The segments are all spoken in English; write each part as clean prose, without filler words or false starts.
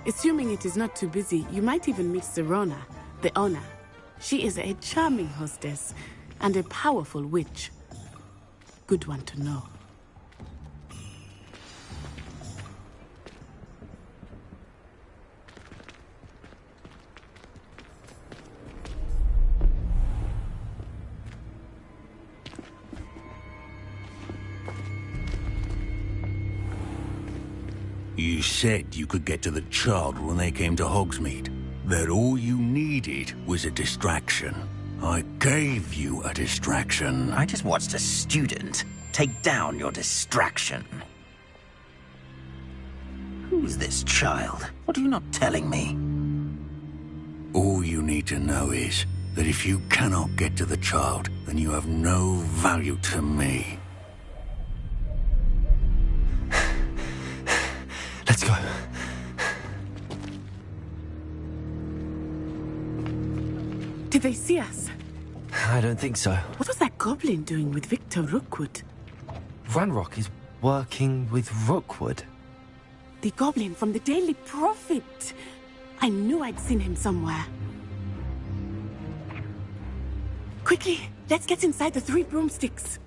Assuming it is not too busy, you might even meet Serona, the owner. She is a charming hostess and a powerful witch. Good one to know. You said you could get to the child when they came to Hogsmeade. That all you needed was a distraction. I gave you a distraction. I just watched a student take down your distraction. Who's this child? What are you not telling me? All you need to know is that if you cannot get to the child, then you have no value to me. Let's go. Did they see us? I don't think so. What was that goblin doing with Victor Rookwood? Ranrock is working with Rookwood. The goblin from the Daily Prophet. I knew I'd seen him somewhere. Quickly, let's get inside the 3 broomsticks.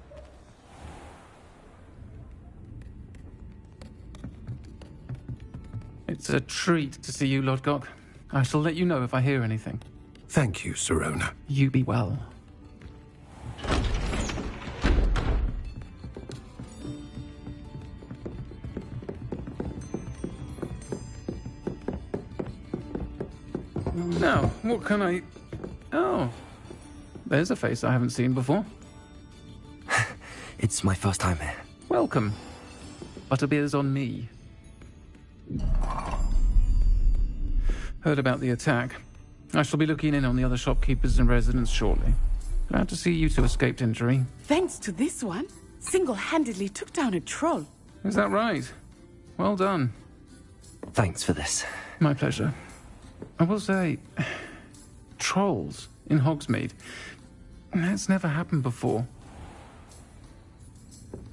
It's a treat to see you, Lodgok. I shall let you know if I hear anything. Thank you, Serona. You be well. Now, what can I... Oh, there's a face I haven't seen before. It's my first time here. Welcome. Butterbeer's on me. Heard about the attack. I shall be looking in on the other shopkeepers and residents shortly. Glad to see you two escaped injury. Thanks to this one, single-handedly took down a troll. Is that right? Well done. Thanks for this. My pleasure. I will say, trolls in Hogsmeade. That's never happened before.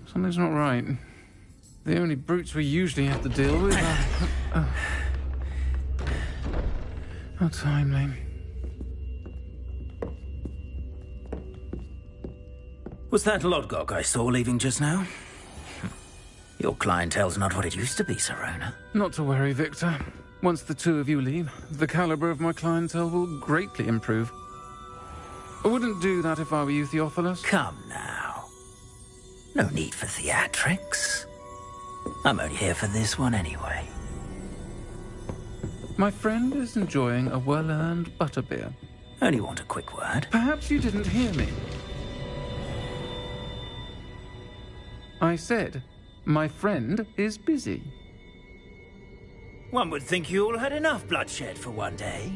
Something's not right. The only brutes we usually have to deal with are... How timely. Was that Lodgok I saw leaving just now? Your clientele's not what it used to be, Serona. Not to worry, Victor. Once the two of you leave, the caliber of my clientele will greatly improve. I wouldn't do that if I were you, Theophilus. Come now. No need for theatrics. I'm only here for this one anyway. My friend is enjoying a well-earned butterbeer. Only want a quick word. Perhaps you didn't hear me. I said, my friend is busy. One would think you all had enough bloodshed for one day.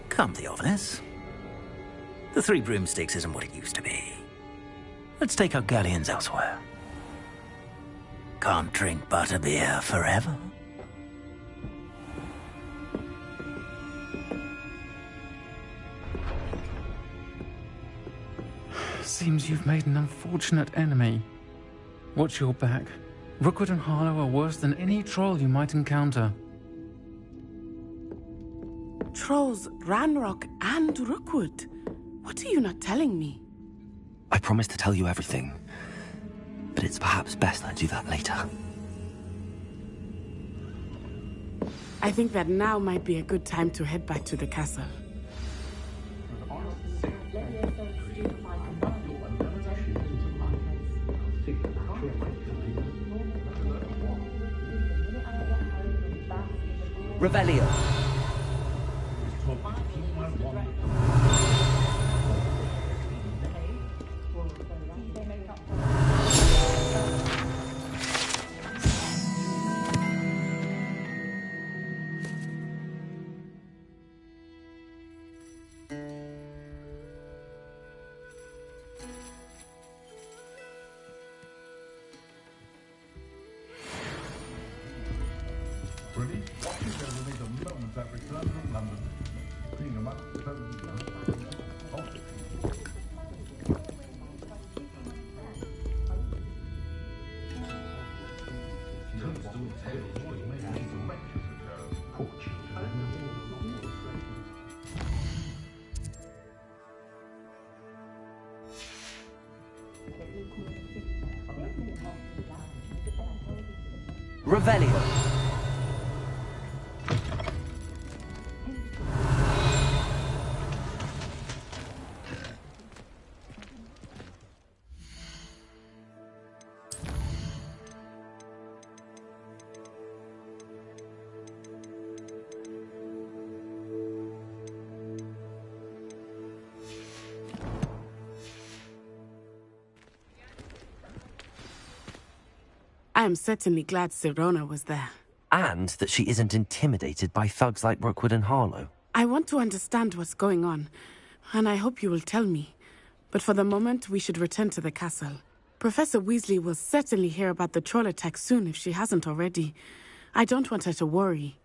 Come, Theophilus. The 3 broomsticks isn't what it used to be. Let's take our galleons elsewhere. Can't drink butterbeer forever. Seems you've made an unfortunate enemy. Watch your back. Rookwood and Harlow are worse than any troll you might encounter. Trolls, Ranrock, and Rookwood. What are you not telling me? I promise to tell you everything, but it's perhaps best I do that later. I think that now might be a good time to head back to the castle. Revelio. Revelio. I am certainly glad Sirona was there. And that she isn't intimidated by thugs like Rookwood and Harlow. I want to understand what's going on, and I hope you will tell me. But for the moment, we should return to the castle. Professor Weasley will certainly hear about the troll attack soon if she hasn't already. I don't want her to worry.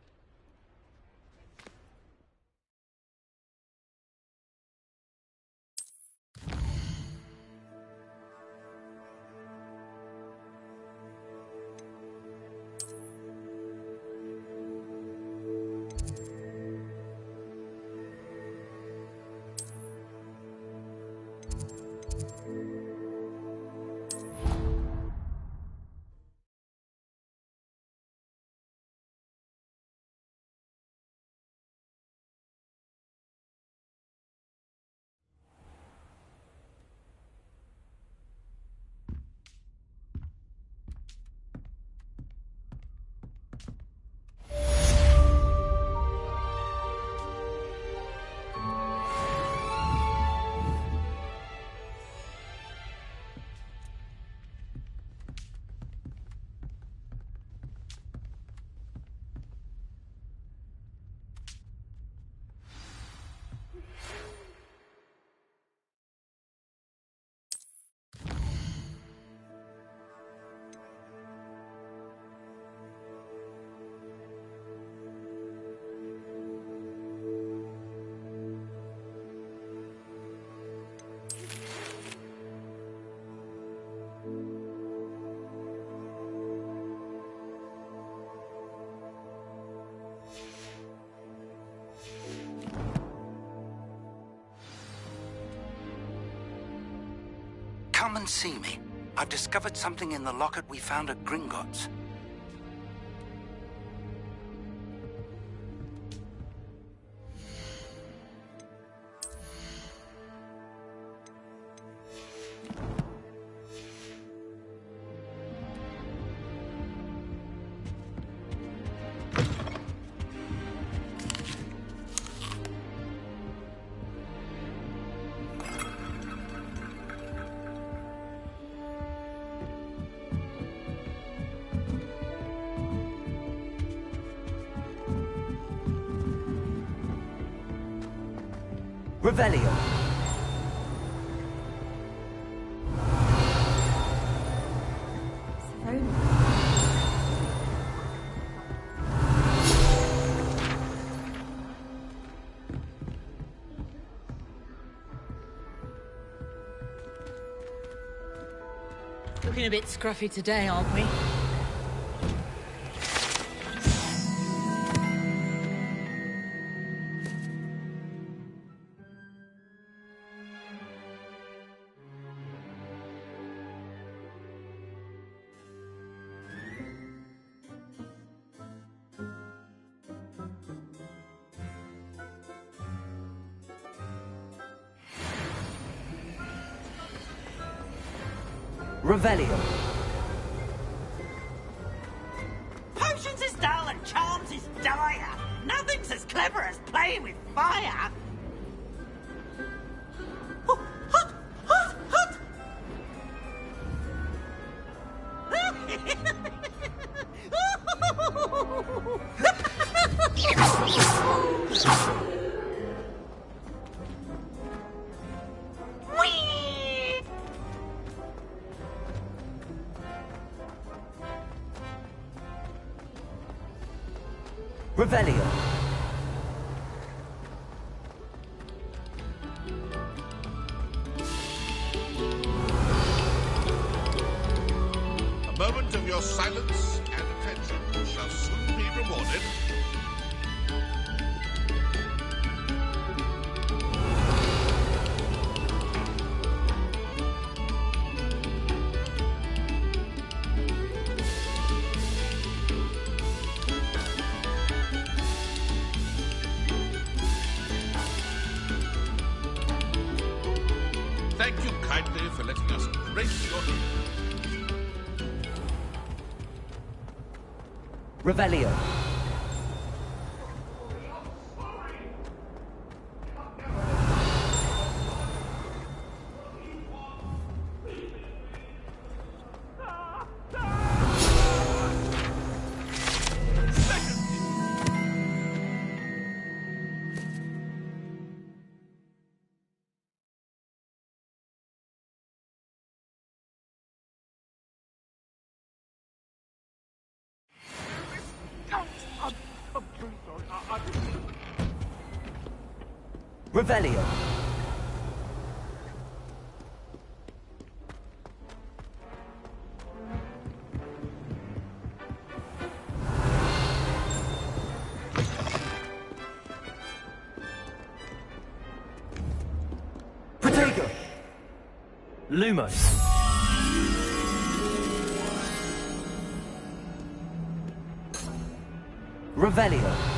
Come and see me. I've discovered something in the locket we found at Gringotts. Revelio. Looking a bit scruffy today, aren't we? Revelio. Potions is dull and charms is dire. Nothing's as clever as playing with fire. Oh, hot, hot, hot. Revelio. A moment of your silence and attention. for letting us grace your... Revelio. Revelio. Protego. Lumos. Revelio.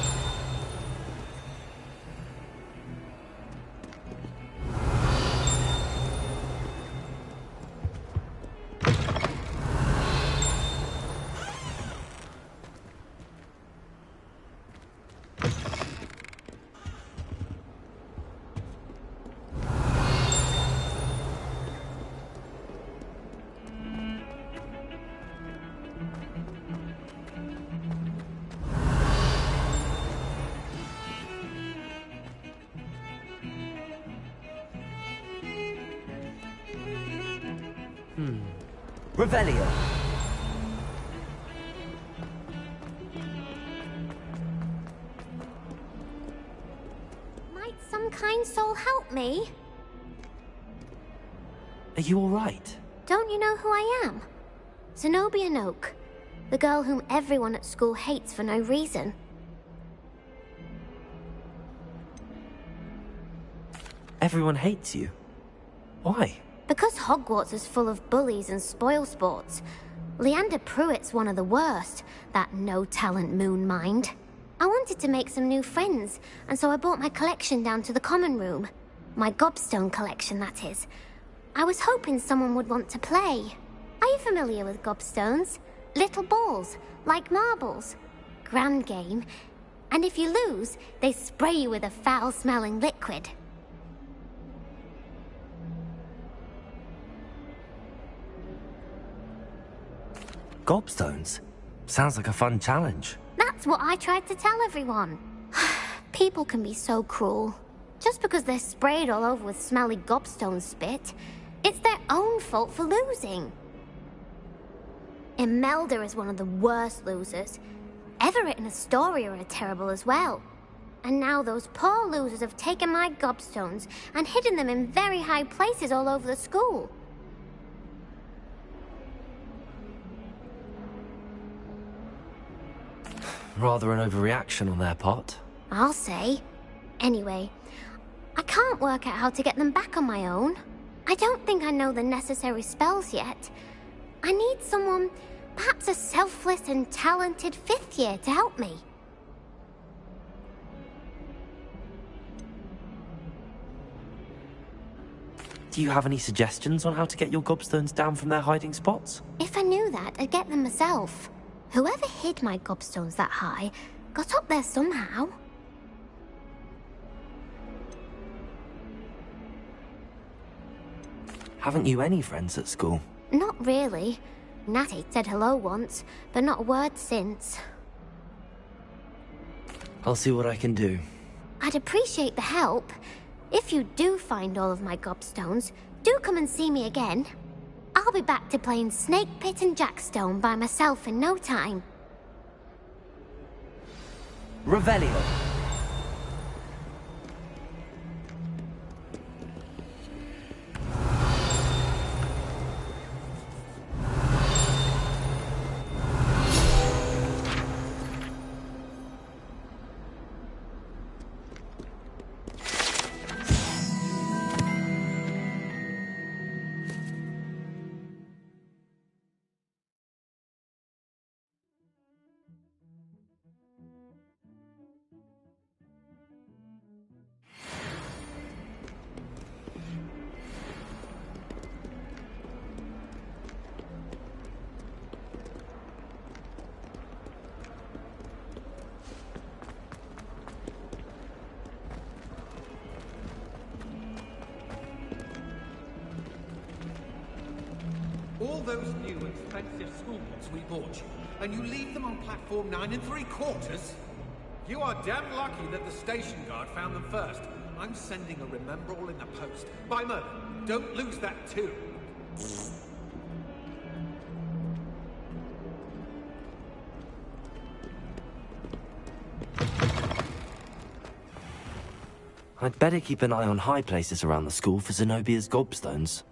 Revelio. Might some kind soul help me? Are you all right? Don't you know who I am? Zenobia Noak, the girl whom everyone at school hates for no reason. Everyone hates you. Why? Because Hogwarts is full of bullies and spoilsports. Leander Pruitt's one of the worst, that no-talent moon mind. I wanted to make some new friends, and so I brought my collection down to the common room. My gobstone collection, that is. I was hoping someone would want to play. Are you familiar with gobstones? Little balls, like marbles. Grand game. And if you lose, they spray you with a foul-smelling liquid. Gobstones? Sounds like a fun challenge. That's what I tried to tell everyone. People can be so cruel. Just because they're sprayed all over with smelly gobstone spit, it's their own fault for losing. Imelda is one of the worst losers. Everett and Astoria are terrible as well. And now those poor losers have taken my gobstones and hidden them in very high places all over the school. Rather an overreaction on their part. I'll say. Anyway, I can't work out how to get them back on my own. I don't think I know the necessary spells yet. I need someone, perhaps a selfless and talented fifth year to help me. Do you have any suggestions on how to get your gobstones down from their hiding spots? If I knew that, I'd get them myself. Whoever hid my gobstones that high got up there somehow. Haven't you any friends at school? Not really. Natty said hello once, but not a word since. I'll see what I can do. I'd appreciate the help. If you do find all of my gobstones, do come and see me again. I'll be back to playing Snake Pit and Jackstone by myself in no time. Revelio. all those new expensive school books we bought you, and you leave them on platform 9 3/4? You are damn lucky that the station guard found them first. I'm sending a remember-all in the post. By Merlin, don't lose that too. I'd better keep an eye on high places around the school for Zenobia's gobstones.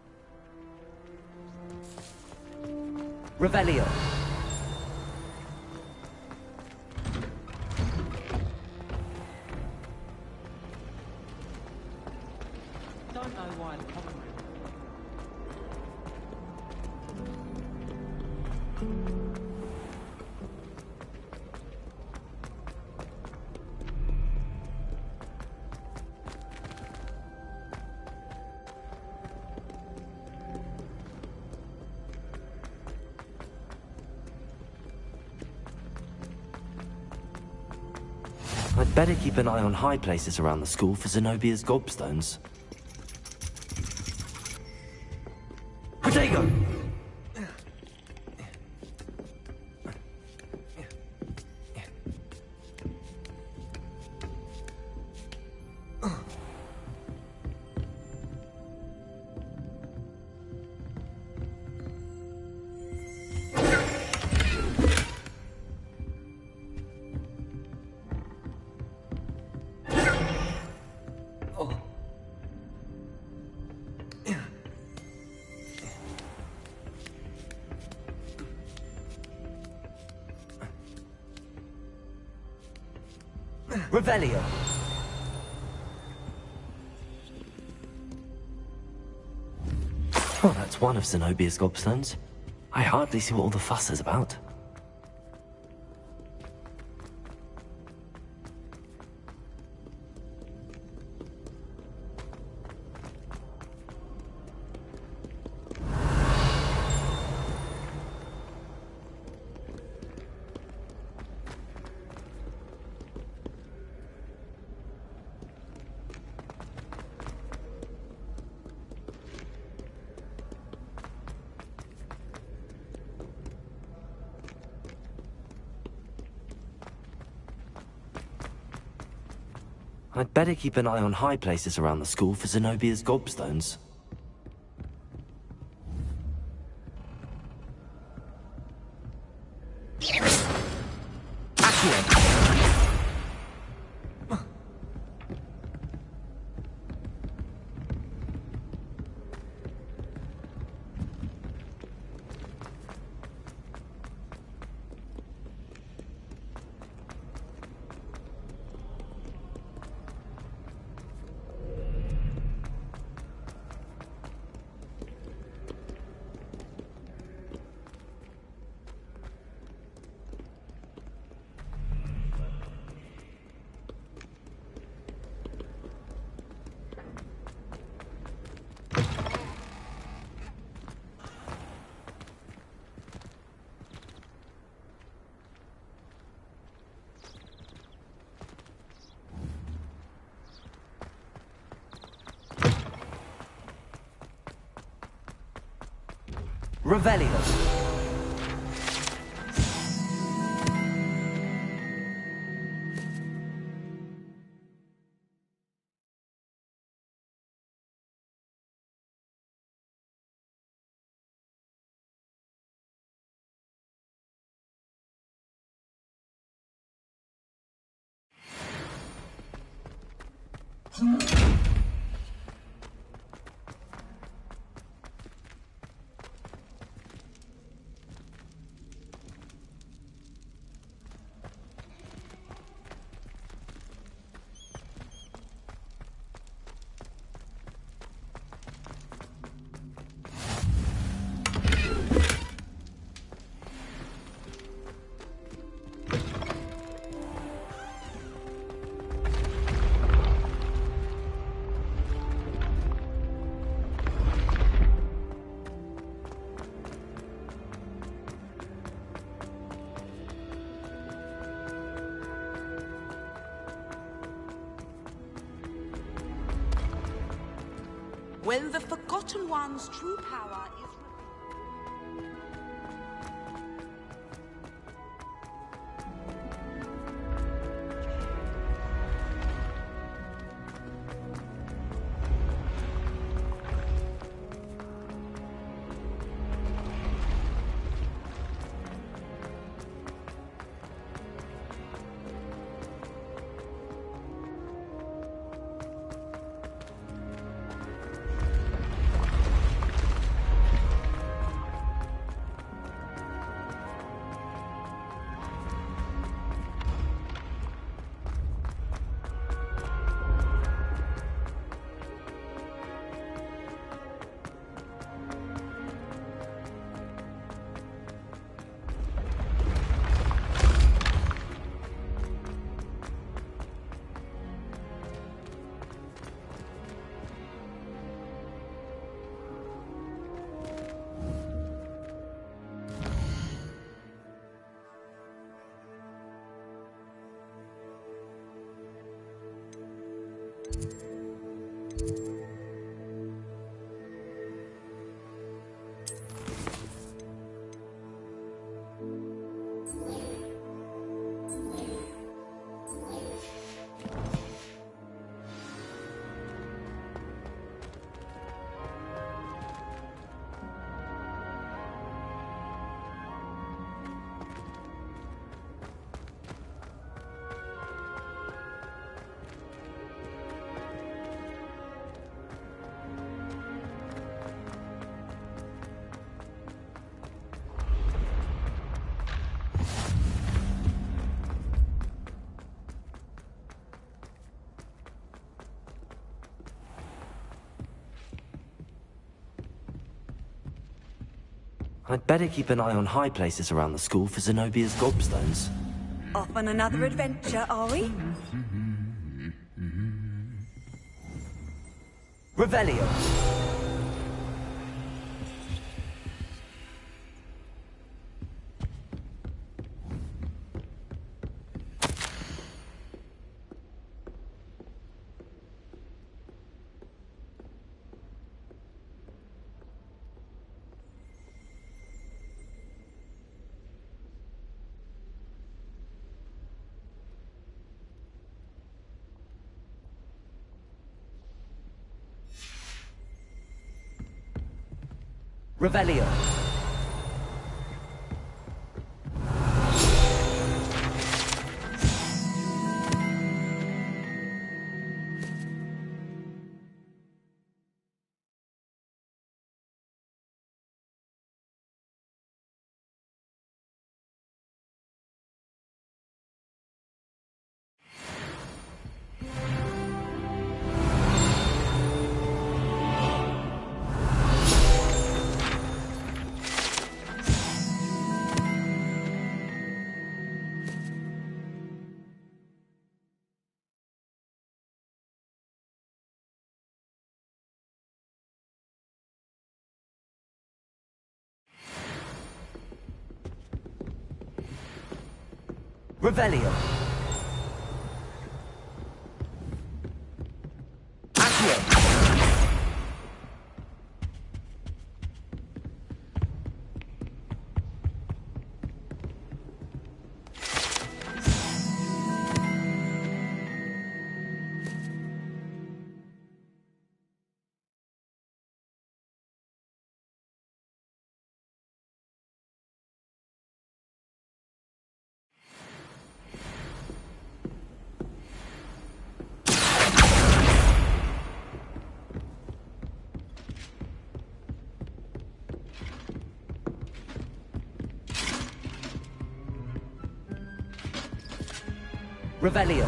Revelio. Don't know why the common room. I'd better keep an eye on high places around the school for Zenobia's gobstones. Potato! Revelio. Oh, that's one of Zenobia's gobstones. I hardly see what all the fuss is about. I'd better keep an eye on high places around the school for Zenobia's gobstones. Revelio. When the Forgotten One's true power is revealed. I'd better keep an eye on high places around the school for Zenobia's gobstones. Off on another adventure, are we? Revelio! Revelio. Revelio. Accio. Revelio.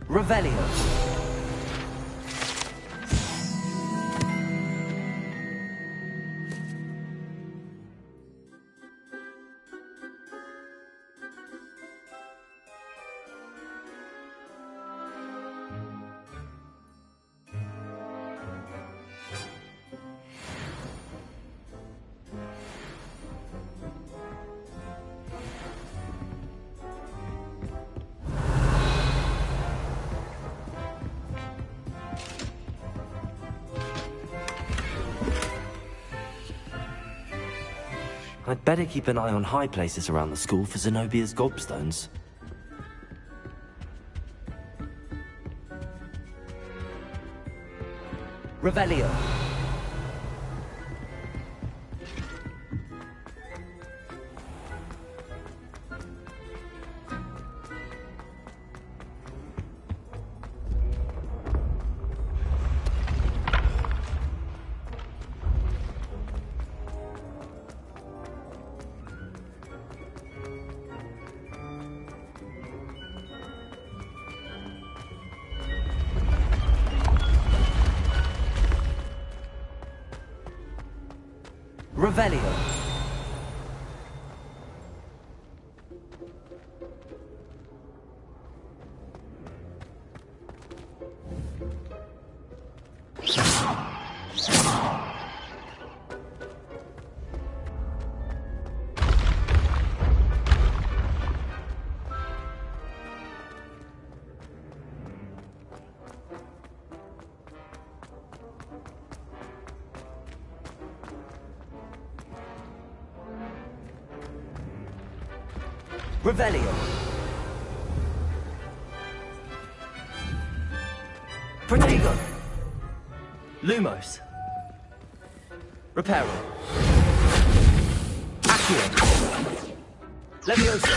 Revelio. I'd better keep an eye on high places around the school for Zenobia's gobstones. Revelio. Revelio. Revelio. Protego. Lumos. Reparo. Accio. Levioso.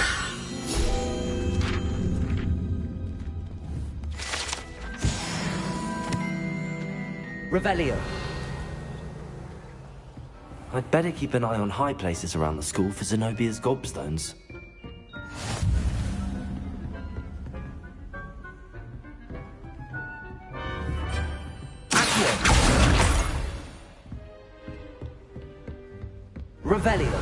Revelio. I'd better keep an eye on high places around the school for Zenobia's gobstones. Revelio.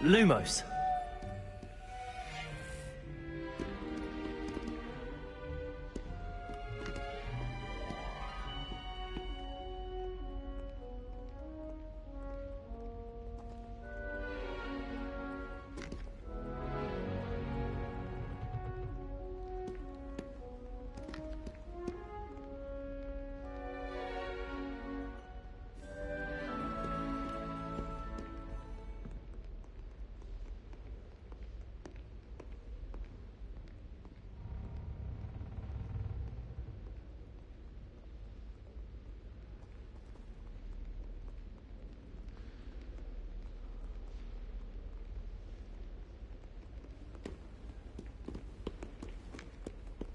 Lumos.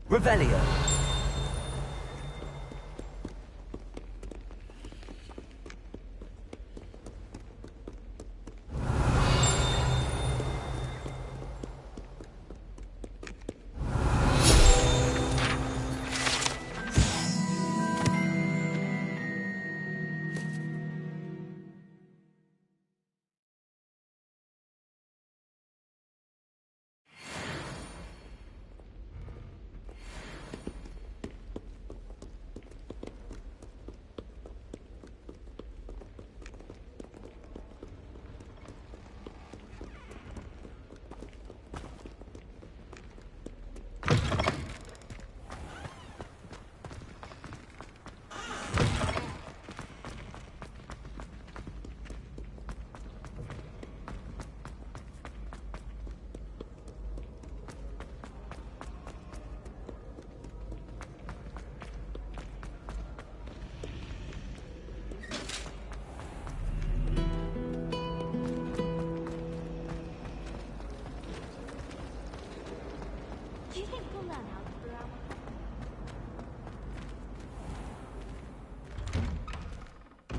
Revelio.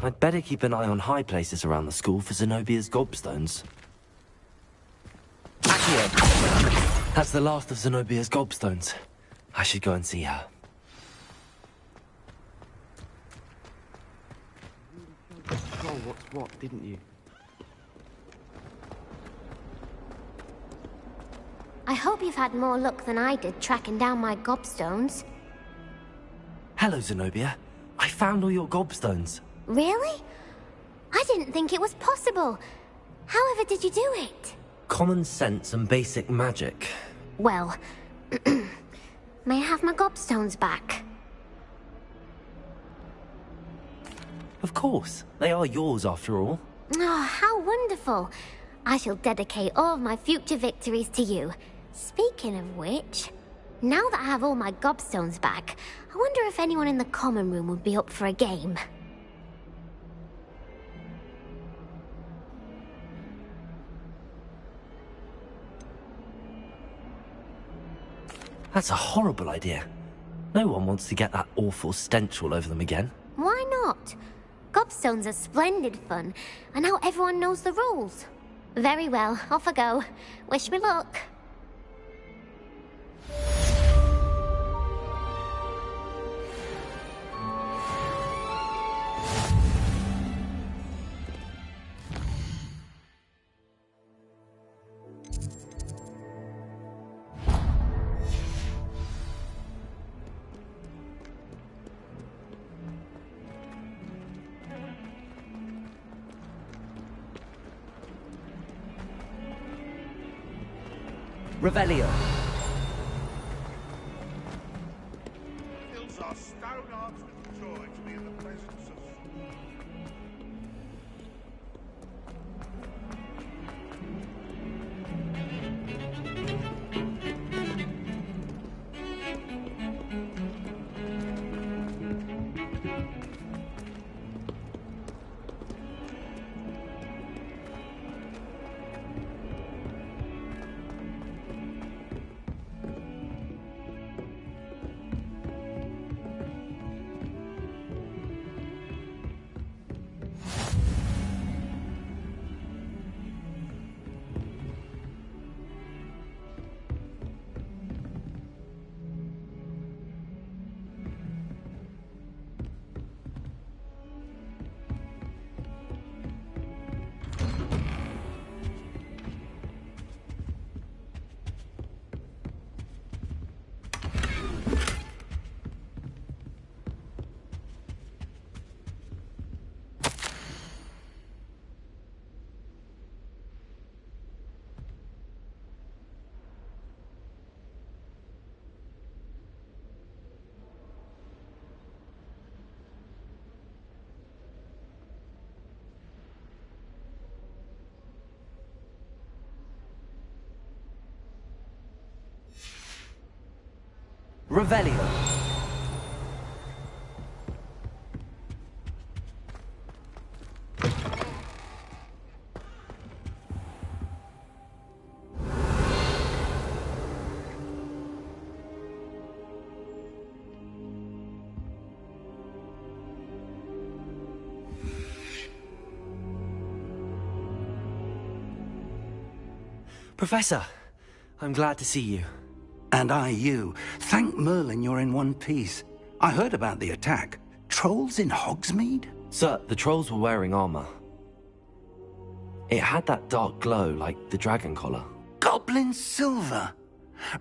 I'd better keep an eye on high places around the school for Zenobia's gobstones. Accio! That's the last of Zenobia's gobstones. I should go and see her. You saw what's what, didn't you? I hope you've had more luck than I did tracking down my gobstones. Hello, Zenobia. I found all your gobstones. Really? I didn't think it was possible. However did you do it? Common sense and basic magic. Well, may I have my gobstones back? Of course. They are yours after all. Oh, how wonderful. I shall dedicate all of my future victories to you. Speaking of which, now that I have all my gobstones back, I wonder if anyone in the common room would be up for a game. That's a horrible idea. No one wants to get that awful stench all over them again. Why not? Gobstones are splendid fun, and now everyone knows the rules. Very well, off I go. Wish me luck. Revelio. Fills our stone hearts with joy to be in the presence of... Revelio. Professor, I'm glad to see you. And I you. Thank Merlin you're in one piece. I heard about the attack. Trolls in Hogsmeade? Sir, the trolls were wearing armor. It had that dark glow like the dragon collar. Goblin silver!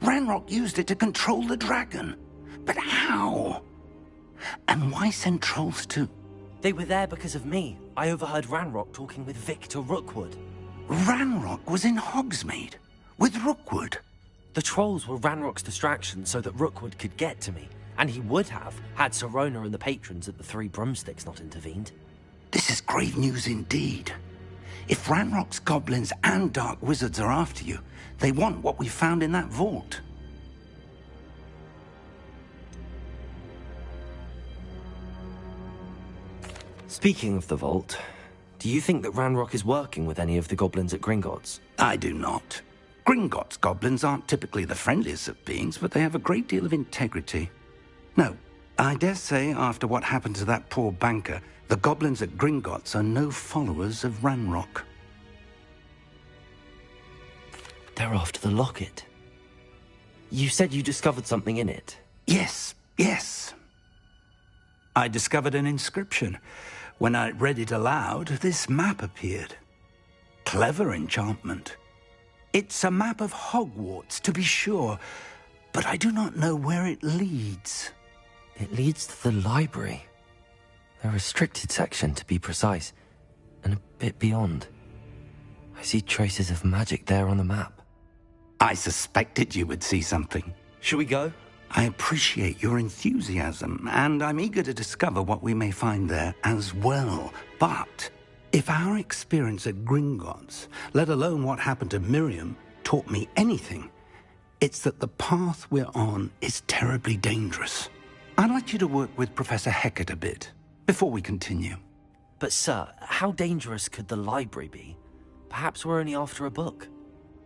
Ranrock used it to control the dragon. But how? And why send trolls to... They were there because of me. I overheard Ranrock talking with Victor Rookwood. Ranrock was in Hogsmeade? With Rookwood? The trolls were Ranrock's distraction so that Rookwood could get to me. And he would have, had Sirona and the patrons at the Three Broomsticks not intervened. This is grave news indeed. If Ranrock's goblins and dark wizards are after you, they want what we found in that vault. Speaking of the vault, do you think that Ranrock is working with any of the goblins at Gringotts? I do not. Gringotts goblins aren't typically the friendliest of beings, but they have a great deal of integrity. No, I dare say after what happened to that poor banker, the goblins at Gringotts are no followers of Ranrock. They're after the locket. You said you discovered something in it. Yes. I discovered an inscription. When I read it aloud, this map appeared. Clever enchantment. It's a map of Hogwarts, to be sure, but I do not know where it leads. It leads to the library. The restricted section, to be precise, and a bit beyond. I see traces of magic there on the map. I suspected you would see something. Shall we go? I appreciate your enthusiasm, and I'm eager to discover what we may find there as well. But if our experience at Gringotts, let alone what happened to Miriam, taught me anything, it's that the path we're on is terribly dangerous. I'd like you to work with Professor Hecat a bit before we continue. But sir, how dangerous could the library be? Perhaps we're only after a book.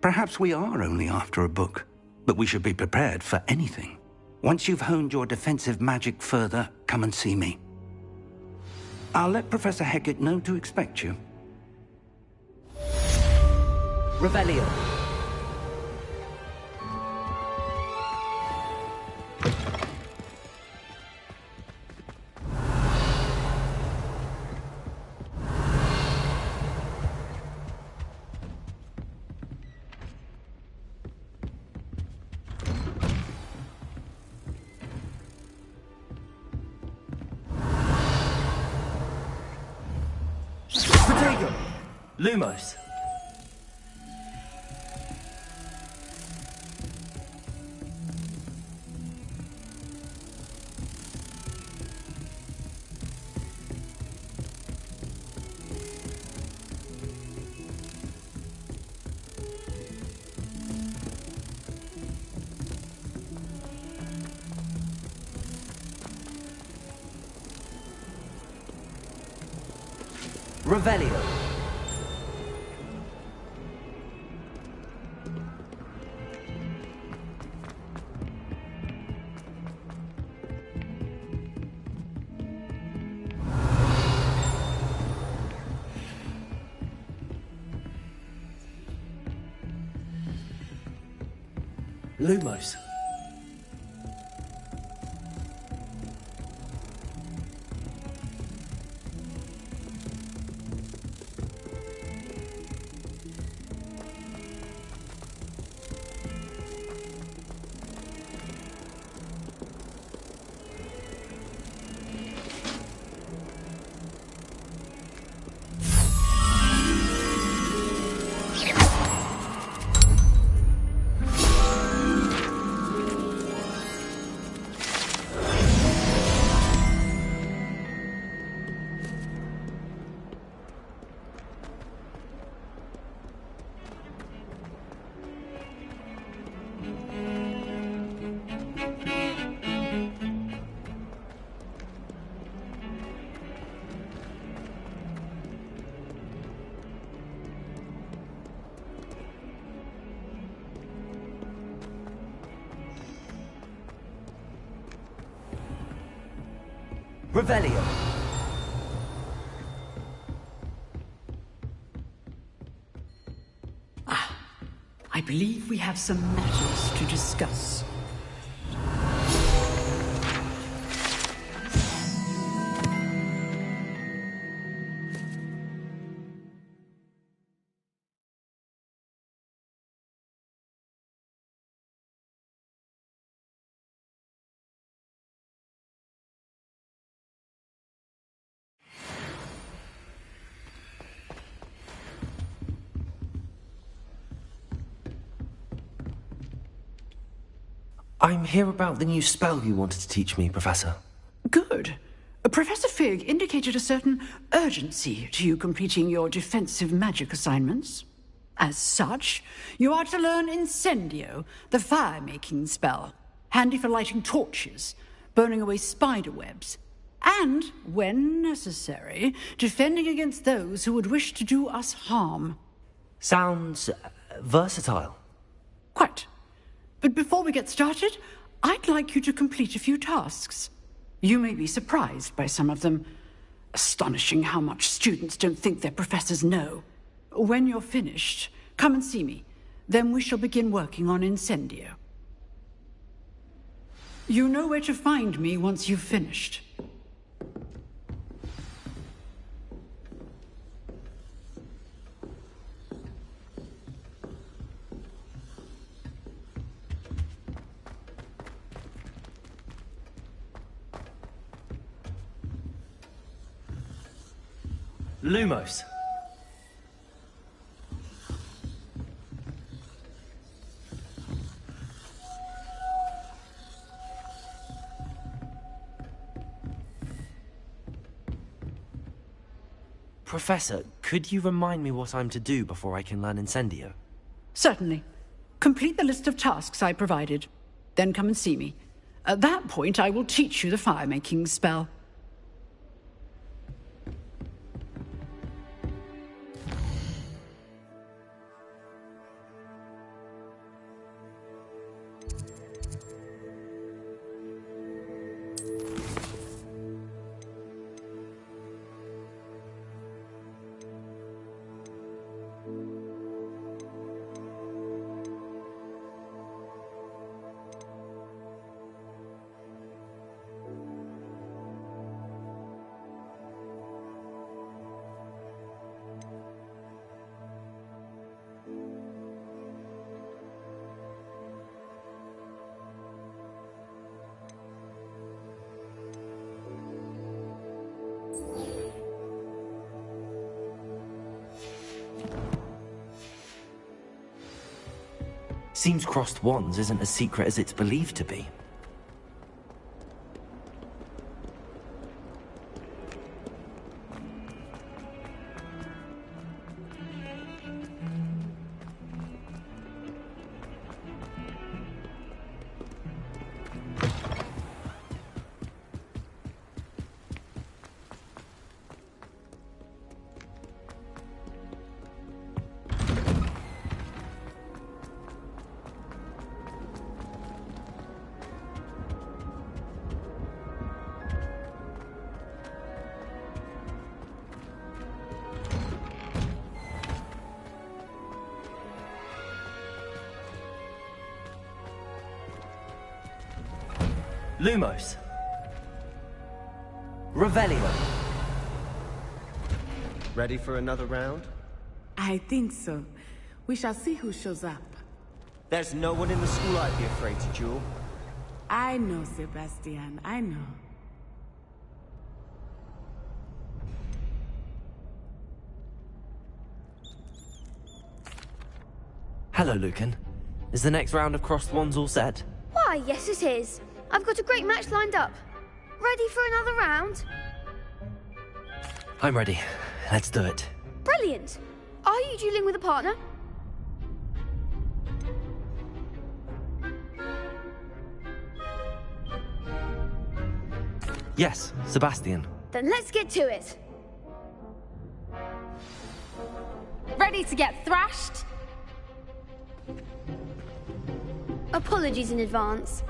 Perhaps we are only after a book, but we should be prepared for anything. Once you've honed your defensive magic further, come and see me. I'll let Professor Hecat know to expect you. Revelio. Lumos. Revelio. Lumos. Revelio. I believe we have some matters to discuss. I'm here about the new spell you wanted to teach me, Professor. Good. Professor Fig indicated a certain urgency to you completing your defensive magic assignments. As such, you are to learn Incendio, the fire-making spell, handy for lighting torches, burning away spider webs, and, when necessary, defending against those who would wish to do us harm. Sounds versatile. Quite. But before we get started, I'd like you to complete a few tasks. You may be surprised by some of them. Astonishing how much students don't think their professors know. When you're finished, come and see me. Then we shall begin working on Incendio. You know where to find me once you've finished. Lumos. Professor, could you remind me what I'm to do before I can learn Incendio? Certainly. Complete the list of tasks I provided. Then come and see me. At that point, I will teach you the fire-making spell. Seems crossed wands isn't as secret as it's believed to be. Lumos. Revelio. Ready for another round? I think so. We shall see who shows up. There's no one in the school I'd be afraid to duel. I know, Sebastian, I know. Hello, Lucan. Is the next round of Crossed Wands all set? Why, yes it is. I've got a great match lined up. Ready for another round? I'm ready. Let's do it. Brilliant. Are you dueling with a partner? Yes, Sebastian. Then let's get to it. Ready to get thrashed? Apologies in advance.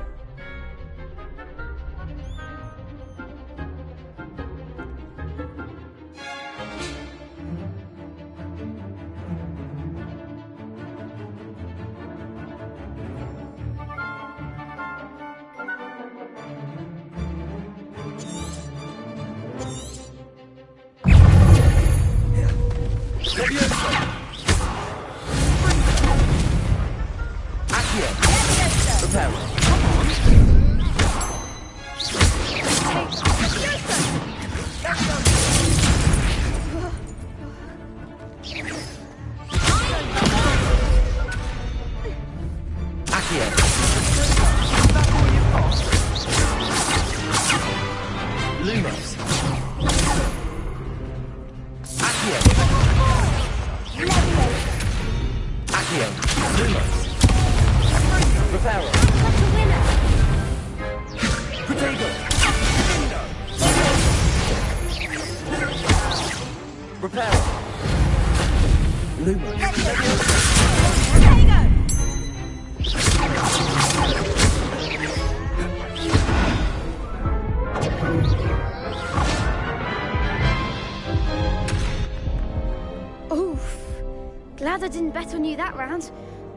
Glad I didn't bet on you that round.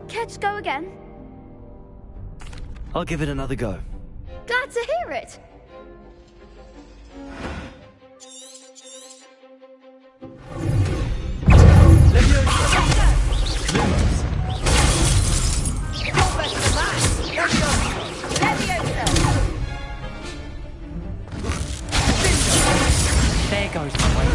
Care to go again? I'll give it another go. Glad to hear it. There goes my way.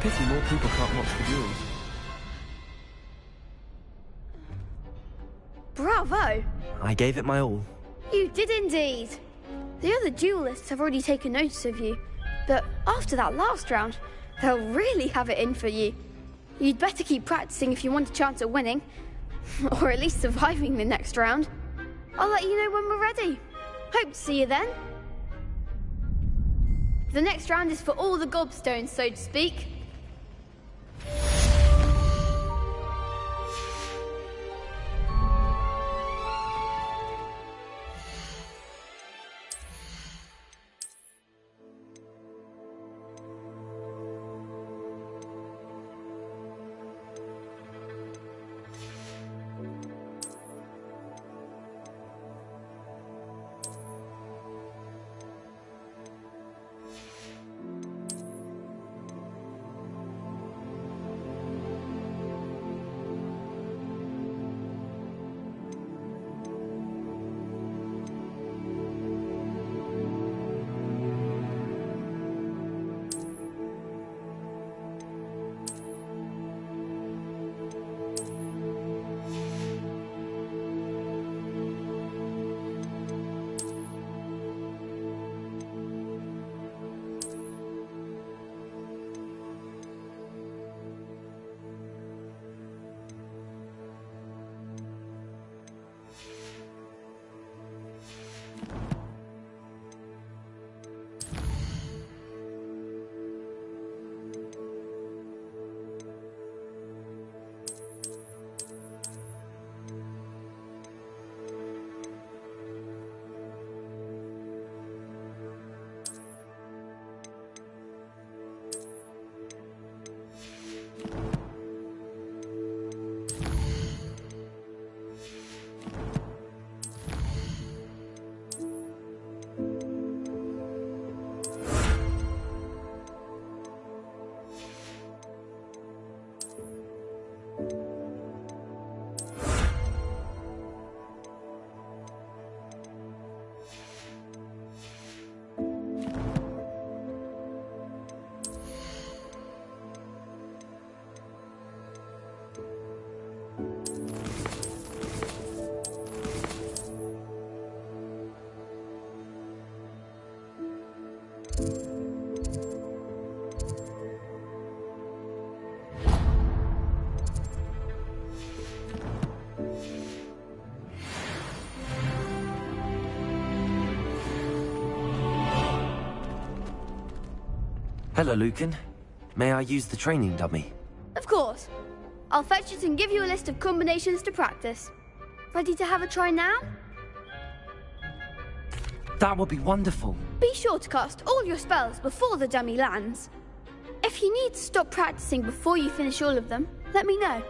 Pity more people can't watch the duels. Bravo! I gave it my all. You did indeed. The other duelists have already taken notice of you, but after that last round, they'll really have it in for you. You'd better keep practicing if you want a chance at winning, or at least surviving the next round. I'll let you know when we're ready. Hope to see you then. The next round is for all the gobstones, so to speak. Hello, Lucan. May I use the training dummy? Of course. I'll fetch it and give you a list of combinations to practice. Ready to have a try now? That would be wonderful. Be sure to cast all your spells before the dummy lands. If you need to stop practicing before you finish all of them, let me know.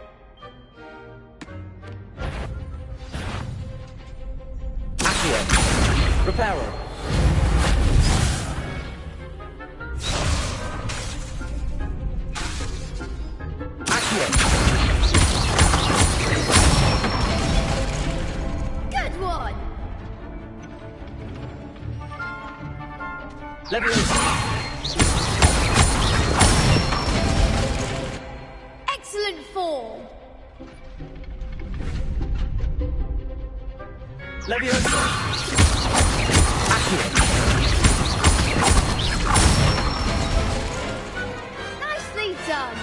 Accio. Reparo. Good one! Excellent form! Leviosa. Nicely done!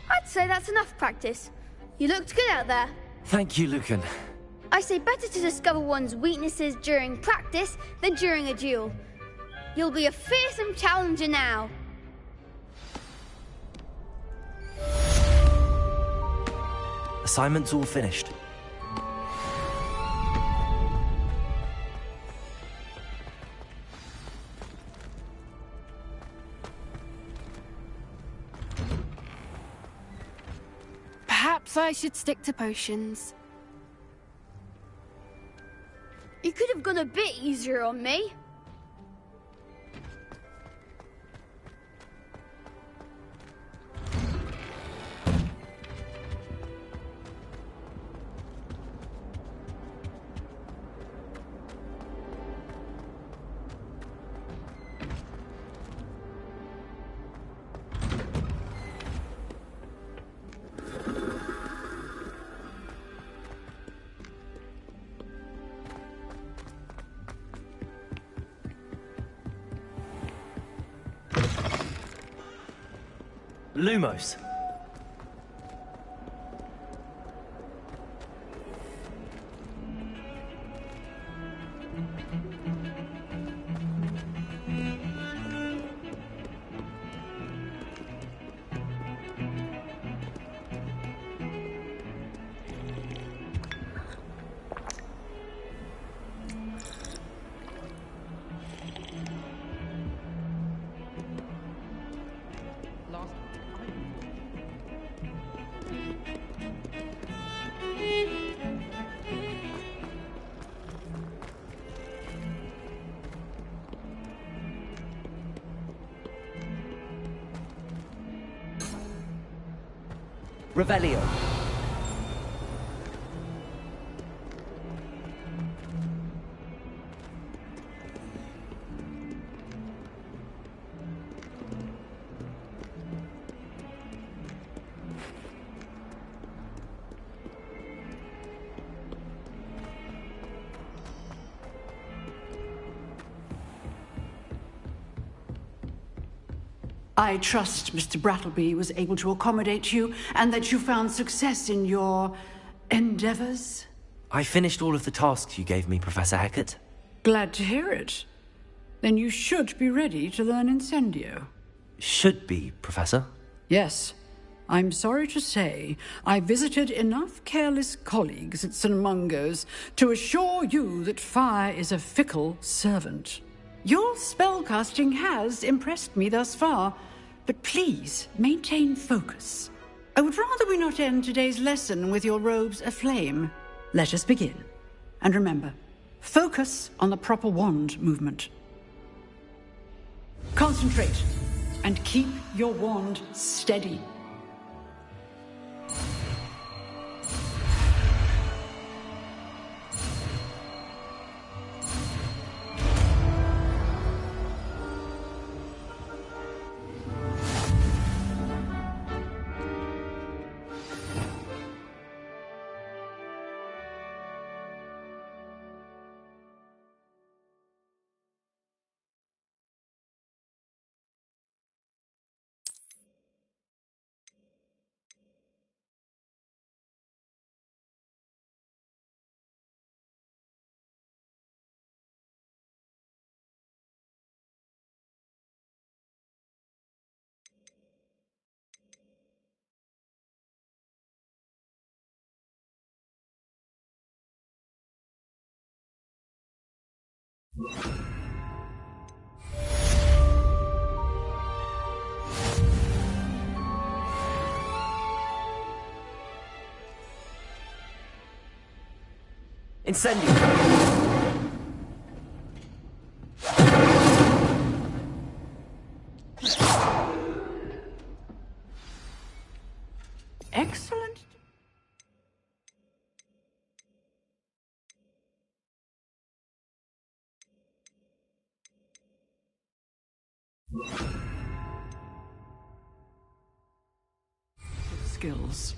I'd say that's enough practice. You looked good out there. Thank you, Lucan. I say better to discover one's weaknesses during practice than during a duel. You'll be a fearsome challenger now. Assignment's all finished. Perhaps I should stick to potions. You could have gone a bit easier on me. Lumos. Revelio. I trust Mr. Brattleby was able to accommodate you and that you found success in your endeavors. I finished all of the tasks you gave me, Professor Hecat. Glad to hear it. Then you should be ready to learn Incendio. Should be, Professor. Yes. I'm sorry to say I visited enough careless colleagues at St. Mungo's to assure you that fire is a fickle servant. Your spellcasting has impressed me thus far, but please maintain focus. I would rather we not end today's lesson with your robes aflame. Let us begin. And remember, focus on the proper wand movement. Concentrate and keep your wand steady. Incendio. Excellent. Skills.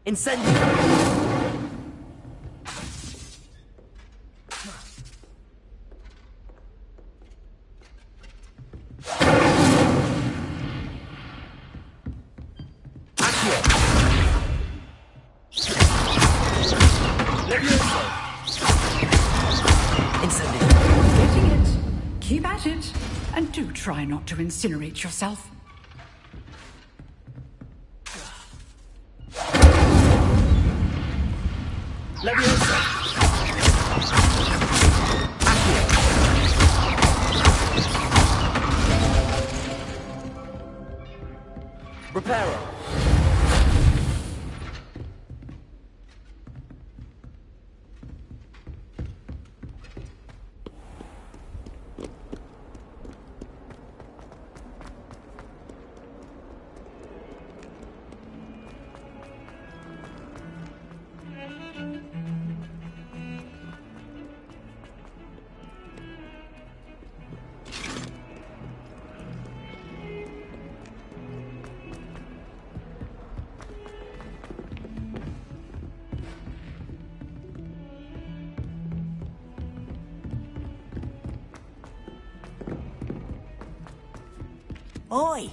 Incendio. Getting it. Keep at it. And do try not to incinerate yourself. Reparo. Oi,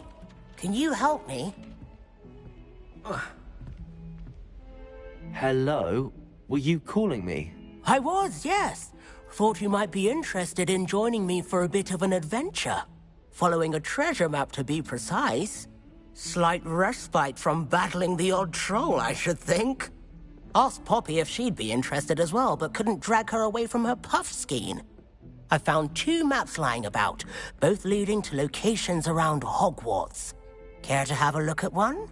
can you help me? Hello? Were you calling me? I was, yes. Thought you might be interested in joining me for a bit of an adventure. Following a treasure map, to be precise. Slight respite from battling the odd troll, I should think. Asked Poppy if she'd be interested as well, but couldn't drag her away from her puff skein. I found 2 maps lying about, both leading to locations around Hogwarts. Care to have a look at one?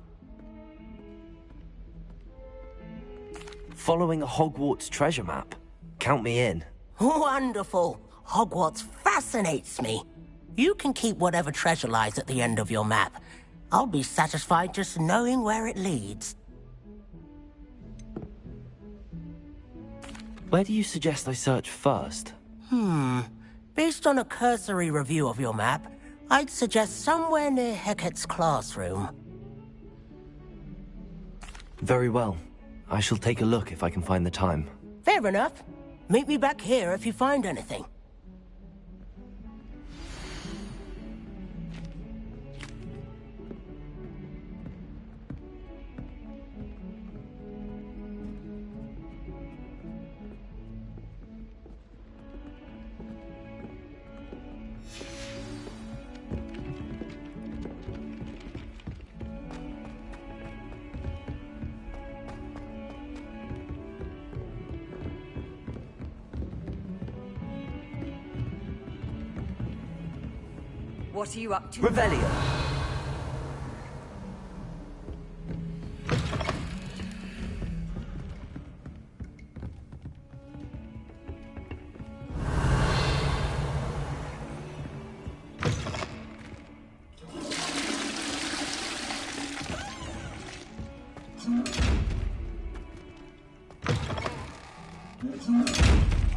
Following a Hogwarts treasure map. Count me in. Wonderful. Hogwarts fascinates me. You can keep whatever treasure lies at the end of your map. I'll be satisfied just knowing where it leads. Where do you suggest I search first? Based on a cursory review of your map, I'd suggest somewhere near Hecat's classroom. Very well. I shall take a look if I can find the time. Fair enough. Meet me back here if you find anything. What are you up to? Revelio.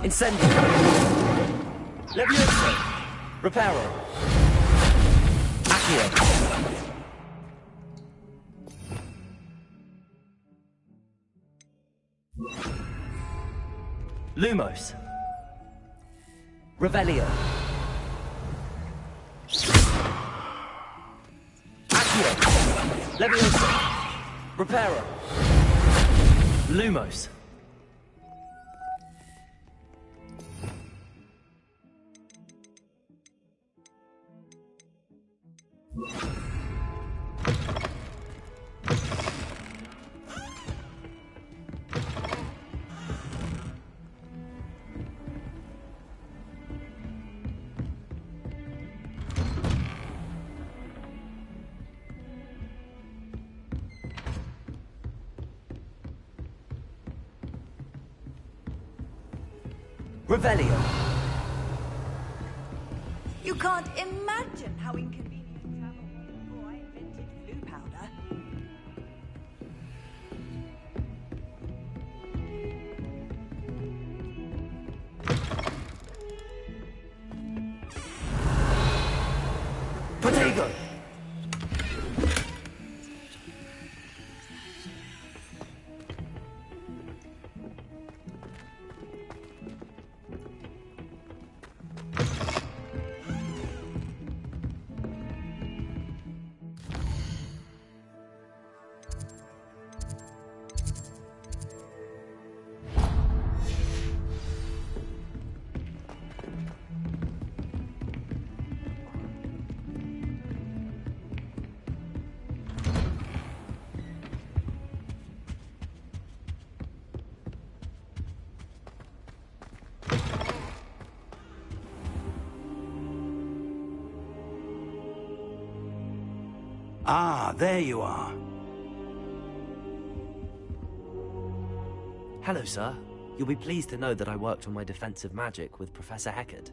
Incendio. Levioso. Reparo. Lumos. Revelio. Accio. Levioso. Reparo. Lumos. Revelio. You can't imagine how inconvenient travel was before I invented blue powder. Protego. Ah, there you are. Hello, sir. You'll be pleased to know that I worked on my defensive magic with Professor Hecat.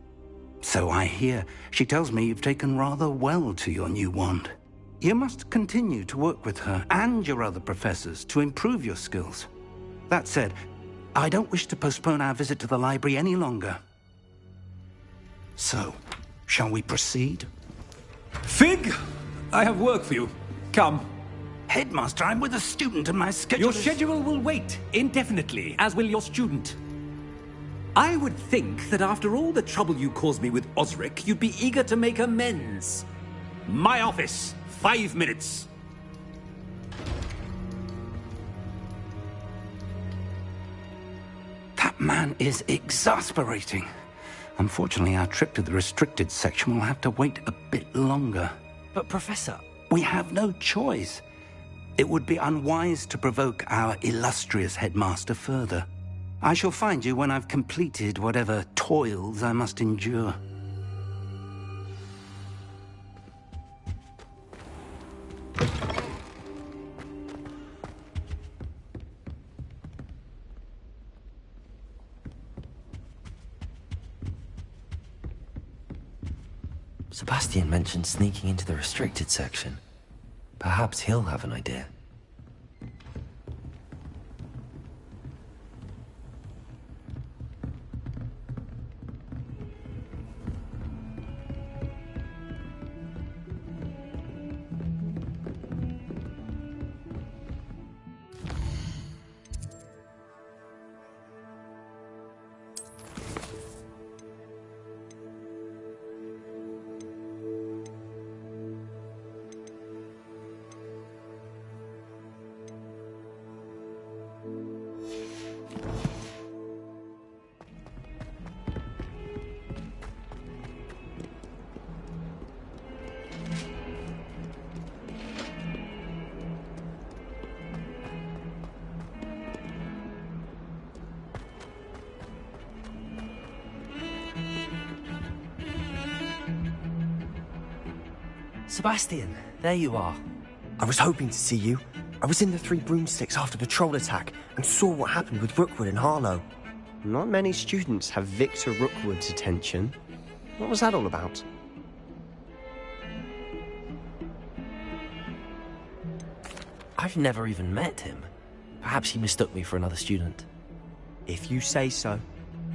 So I hear. She tells me you've taken rather well to your new wand. You must continue to work with her and your other professors to improve your skills. That said, I don't wish to postpone our visit to the library any longer. So, shall we proceed? Fig! I have work for you. Come. Headmaster, I'm with a student and my schedule Your schedule will wait indefinitely, as will your student. I would think that after all the trouble you caused me with Osric, you'd be eager to make amends. My office, 5 minutes. That man is exasperating. Unfortunately, our trip to the restricted section will have to wait a bit longer. But, Professor... We have no choice. It would be unwise to provoke our illustrious headmaster further. I shall find you when I've completed whatever toils I must endure. Sebastian mentioned sneaking into the restricted section. Perhaps he'll have an idea. Sebastian, there you are. I was hoping to see you. I was in the Three Broomsticks after the troll attack and saw what happened with Rookwood and Harlow. Not many students have Victor Rookwood's attention. What was that all about? I've never even met him. Perhaps he mistook me for another student. If you say so.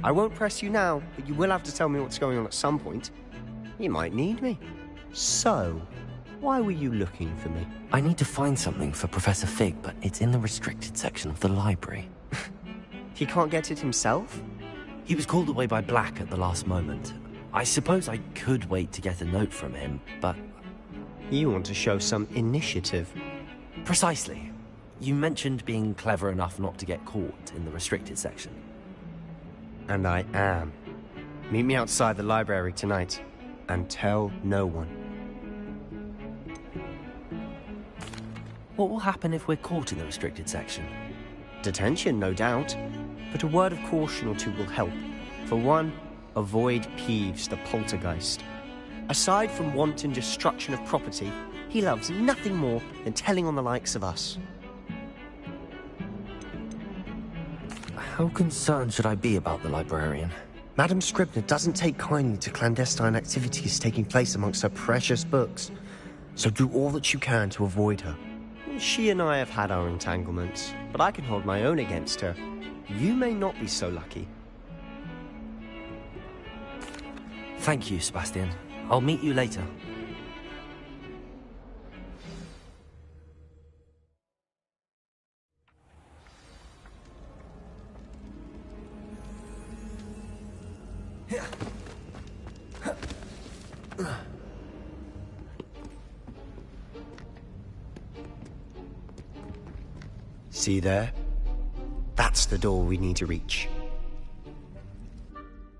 I won't press you now, but you will have to tell me what's going on at some point. You might need me. So, why were you looking for me? I need to find something for Professor Fig, but it's in the restricted section of the library. He can't get it himself? He was called away by Black at the last moment. I suppose I could wait to get a note from him, but... You want to show some initiative. Precisely. You mentioned being clever enough not to get caught in the restricted section. And I am. Meet me outside the library tonight, and tell no one. What will happen if we're caught in the restricted section? Detention, no doubt. But a word of caution or two will help. For one, avoid Peeves, the poltergeist. Aside from wanton destruction of property, he loves nothing more than telling on the likes of us. How concerned should I be about the librarian? Madame Scribner doesn't take kindly to clandestine activities taking place amongst her precious books. So do all that you can to avoid her. She and I have had our entanglements, but I can hold my own against her. You may not be so lucky. Thank you, Sebastian. I'll meet you later. See there? That's the door we need to reach.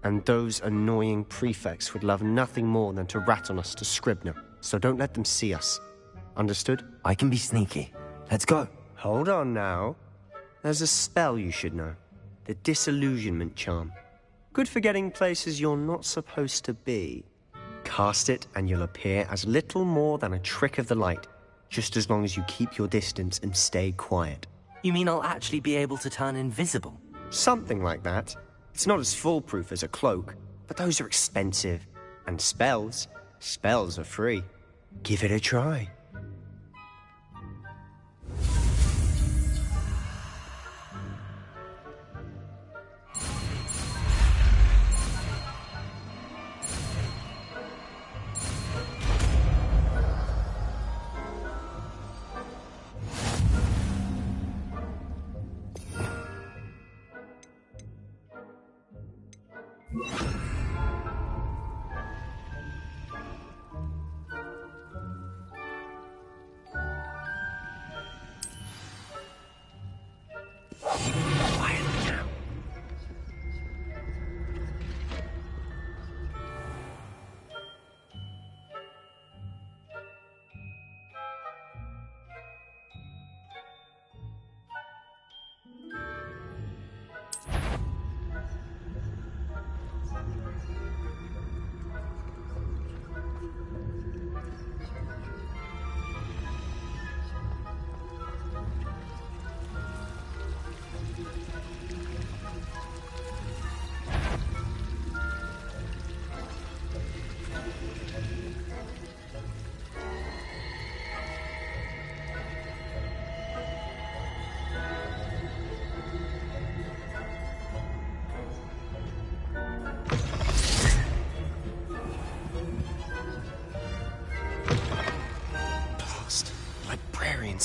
And those annoying prefects would love nothing more than to rat on us to Scribner, so don't let them see us. Understood? I can be sneaky. Let's go. Hold on now. There's a spell you should know. The Disillusionment Charm. Good for getting places you're not supposed to be. Cast it and you'll appear as little more than a trick of the light, just as long as you keep your distance and stay quiet. You mean I'll actually be able to turn invisible? Something like that. It's not as foolproof as a cloak, but those are expensive. And spells are free. Give it a try.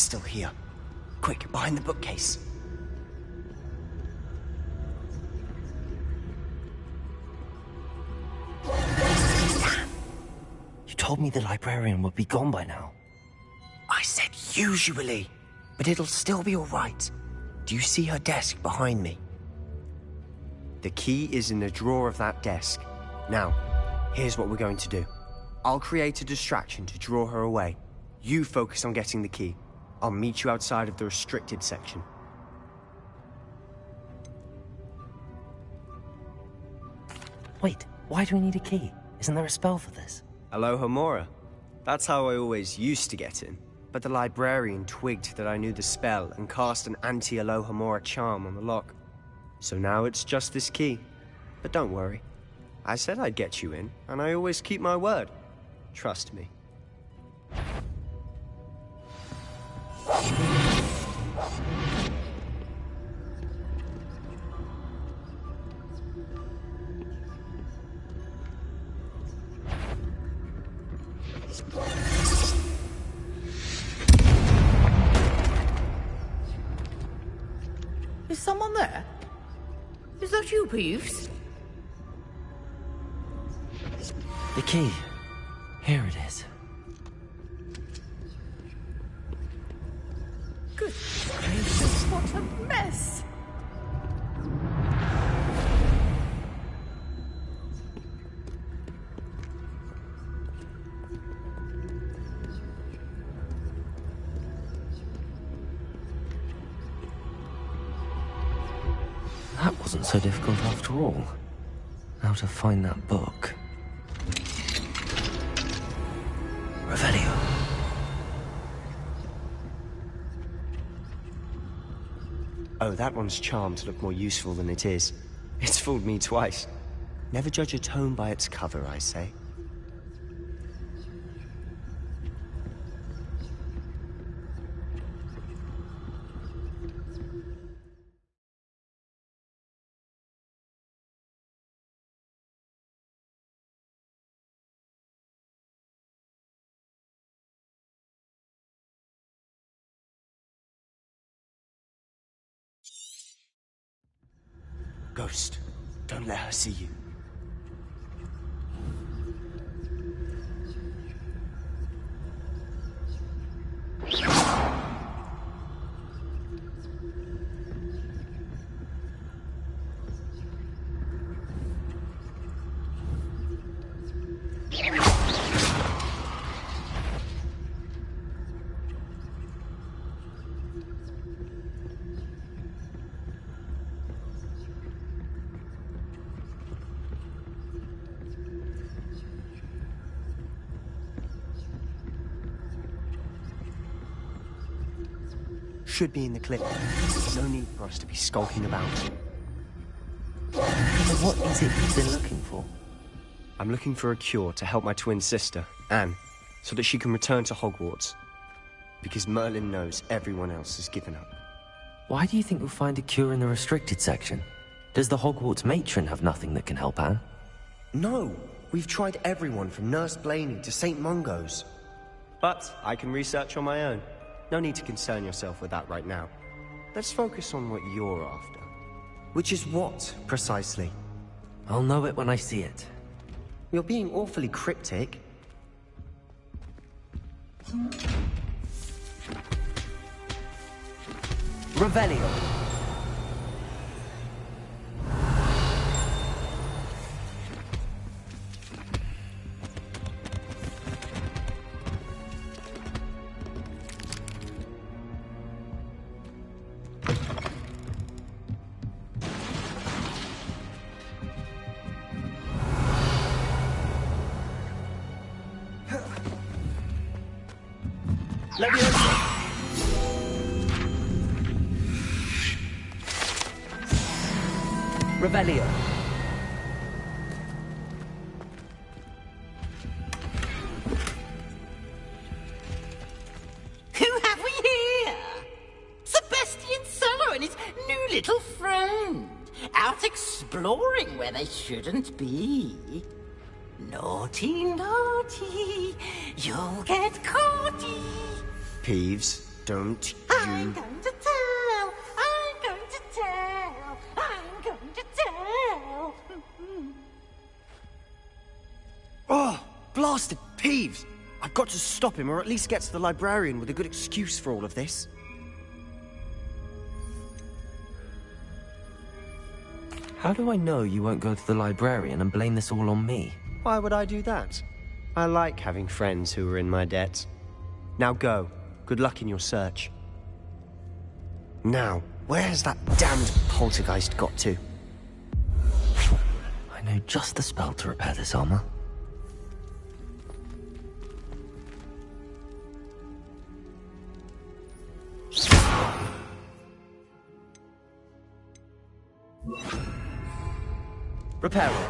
still here. Quick, behind the bookcase. Damn. You told me the librarian would be gone by now. I said usually, but it'll still be all right. Do you see her desk behind me? The key is in the drawer of that desk. Now, here's what we're going to do. I'll create a distraction to draw her away. You focus on getting the key. I'll meet you outside of the restricted section. Wait, why do we need a key? Isn't there a spell for this? Alohomora. That's how I always used to get in. But the librarian twigged that I knew the spell and cast an anti-Alohomora charm on the lock. So now it's just this key. But don't worry. I said I'd get you in, and I always keep my word. Trust me. Is someone there? Is that you, Peeves? The key. Here it is. Good gracious, what a mess! That wasn't so difficult after all. How to find that book. Revelio. Oh, that one's charmed to look more useful than it is. It's fooled me twice. Never judge a tome by its cover, I say. Ghost, don't let her see you. Should be in the clip. No need for us to be skulking about. So what is it you've been looking for? I'm looking for a cure to help my twin sister, Anne, so that she can return to Hogwarts. Because Merlin knows everyone else has given up. Why do you think we'll find a cure in the restricted section? Does the Hogwarts matron have nothing that can help Anne? No! We've tried everyone from Nurse Blaney to St. Mungo's. But I can research on my own. No need to concern yourself with that right now. Let's focus on what you're after. Which is what, precisely? I'll know it when I see it. You're being awfully cryptic. Revelio. Revelio. Who have we here? Sebastian Solo and his new little friend. Out exploring where they shouldn't be. Naughty, naughty. You'll get caughty. Peeves, Don't I'm you... going to tell! I'm going to tell! I'm going to tell! Oh, blasted Peeves! I've got to stop him, or at least get to the librarian with a good excuse for all of this. How do I know you won't go to the librarian and blame this all on me? Why would I do that? I like having friends who are in my debt. Now go. Good luck in your search. Now, where has that damned poltergeist got to? I know just the spell to repair this armor. Repair it.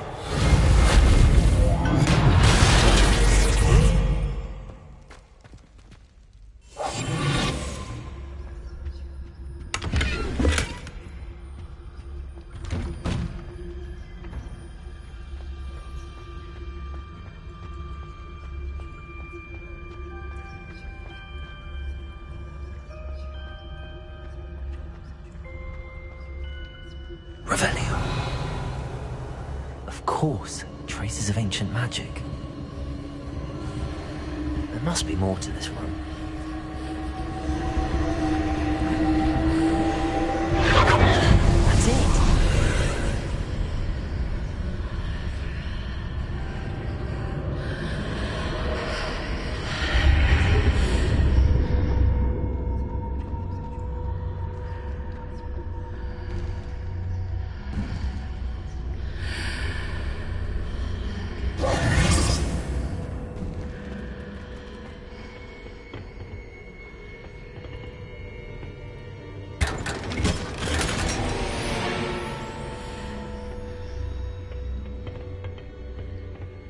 Of course, traces of ancient magic. There must be more to this room. That's it!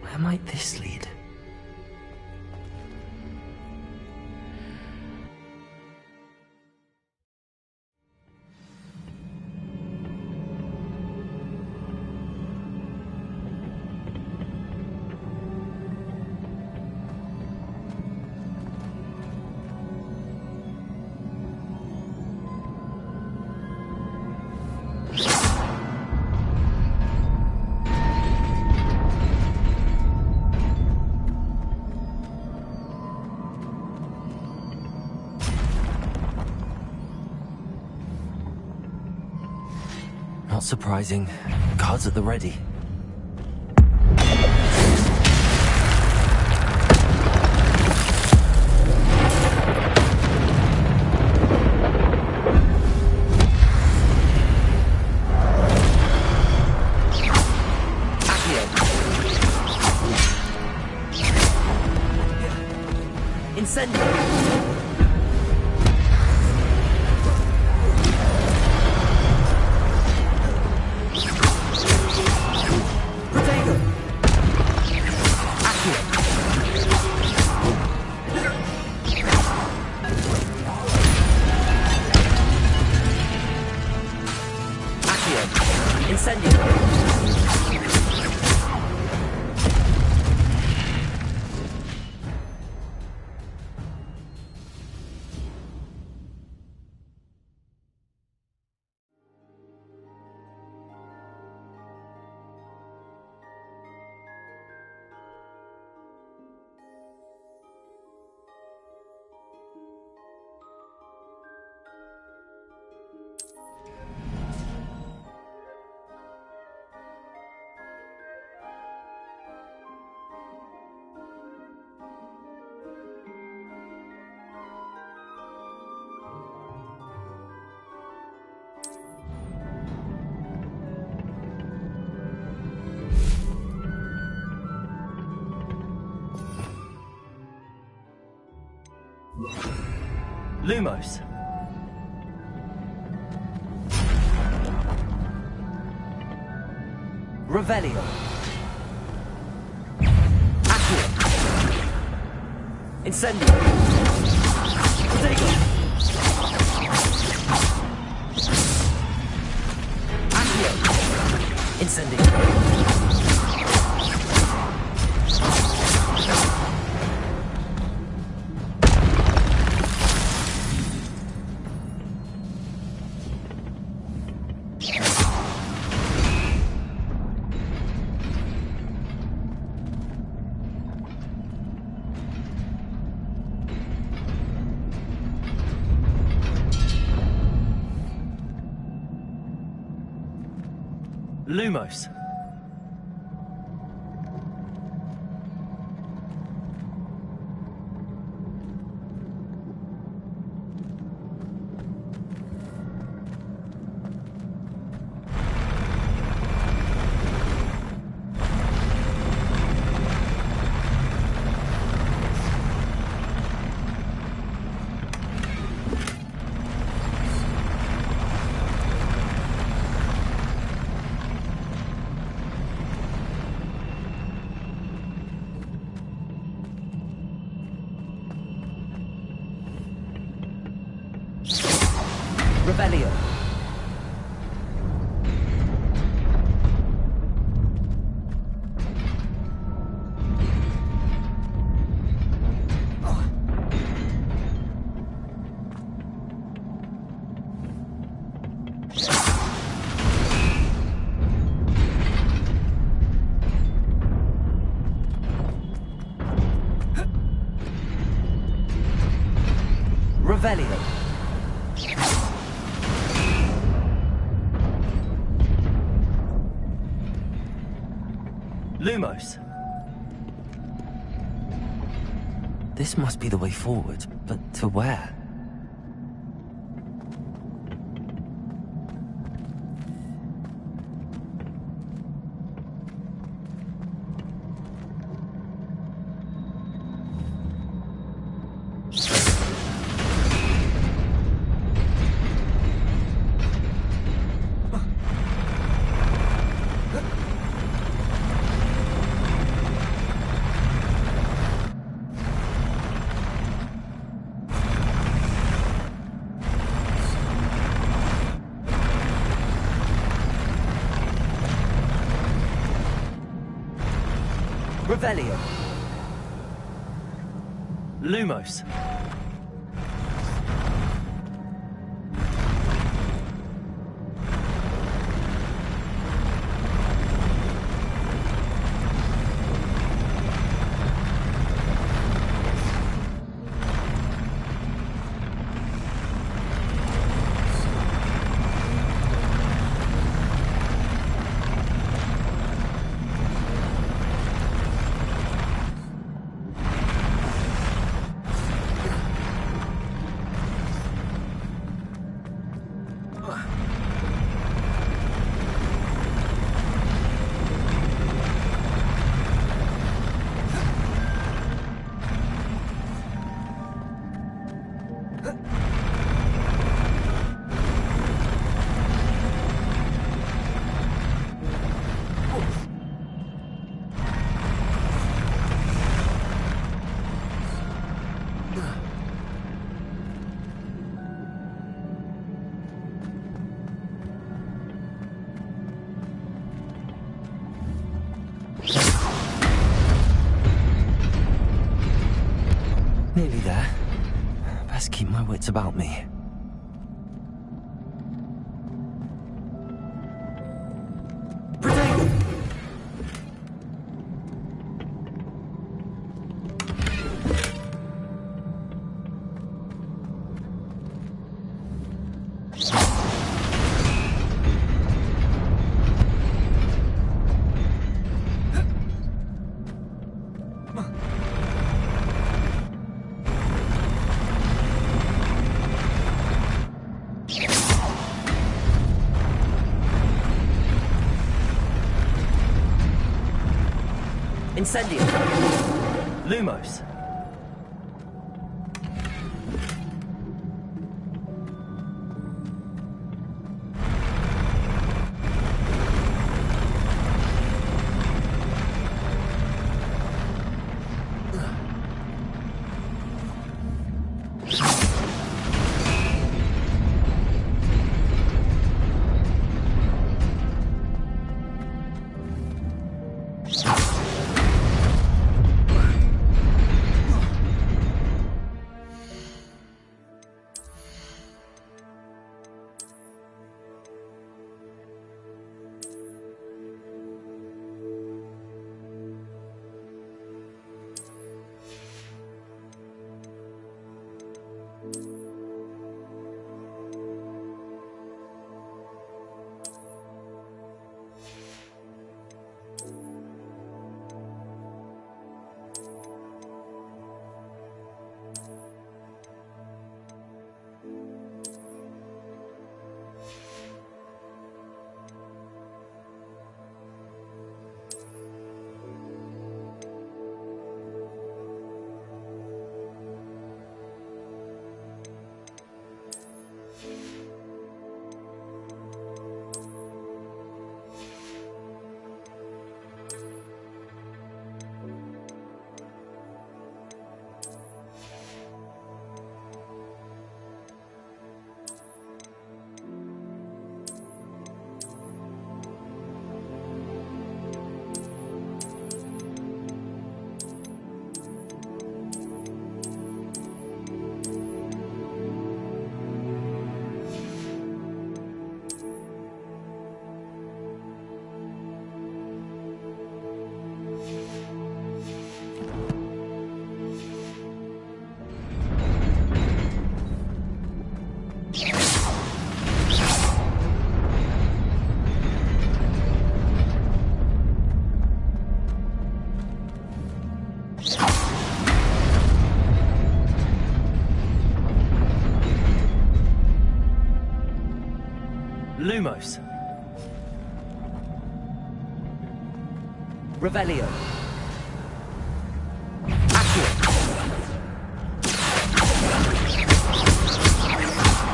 Where might this lead? Not surprising. Guards at the ready. Lumos. Revelio. Accio. Incendio. Protego. Accio. Incendio. Lumos. Rebellion. Revelio. Lumos. This must be the way forward, but to where? Revelio. Lumos. Nearly there. Best keep my wits about me. Incendio. Lumos. Lumos. Revelio. Accio.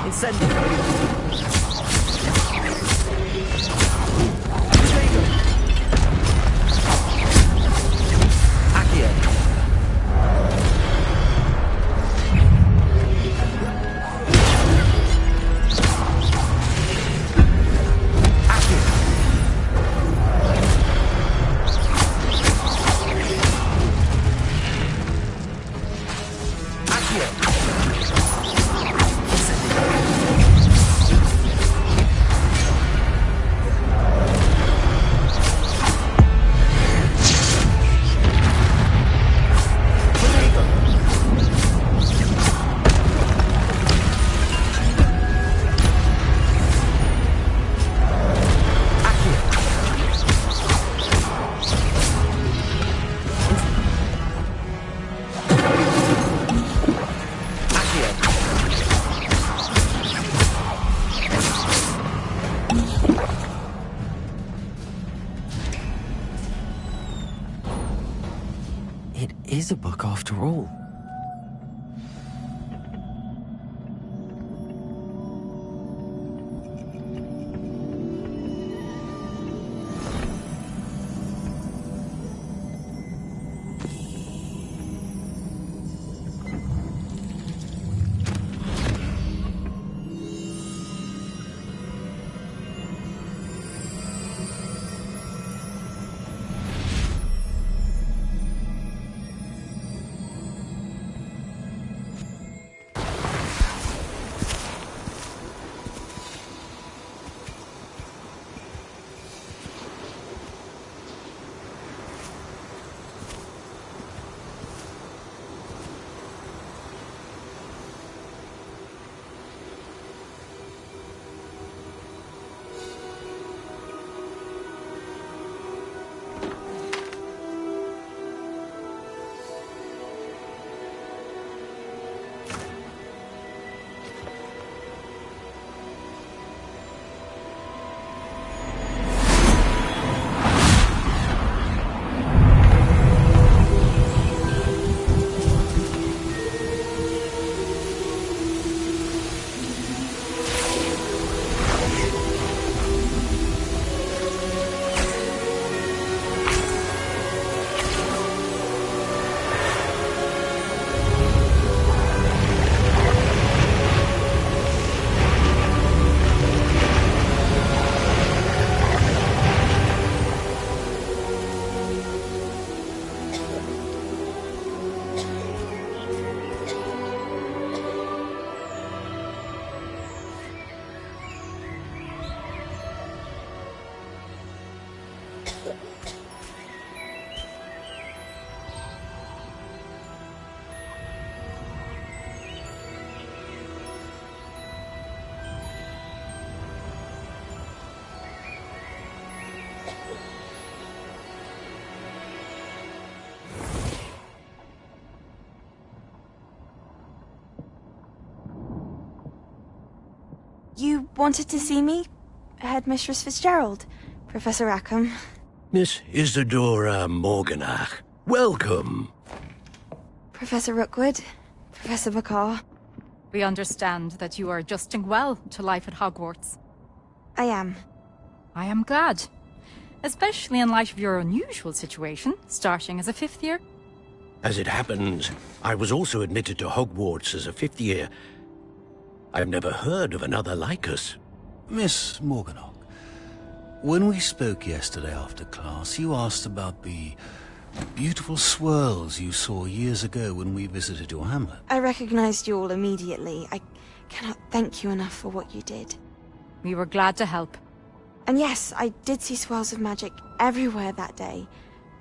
Incendio. Is a book after all. You wanted to see me? Headmistress Fitzgerald, Professor Rackham. Miss Isadora Morganach, welcome. Professor Rookwood, Professor Bakar. We understand that you are adjusting well to life at Hogwarts. I am. I am glad. Especially in light of your unusual situation, starting as a 5th year. As it happens, I was also admitted to Hogwarts as a 5th year. I've never heard of another like us. Miss Morganach, when we spoke yesterday after class, you asked about the beautiful swirls you saw years ago when we visited your hamlet. I recognized you all immediately. I cannot thank you enough for what you did. We were glad to help. And yes, I did see swirls of magic everywhere that day.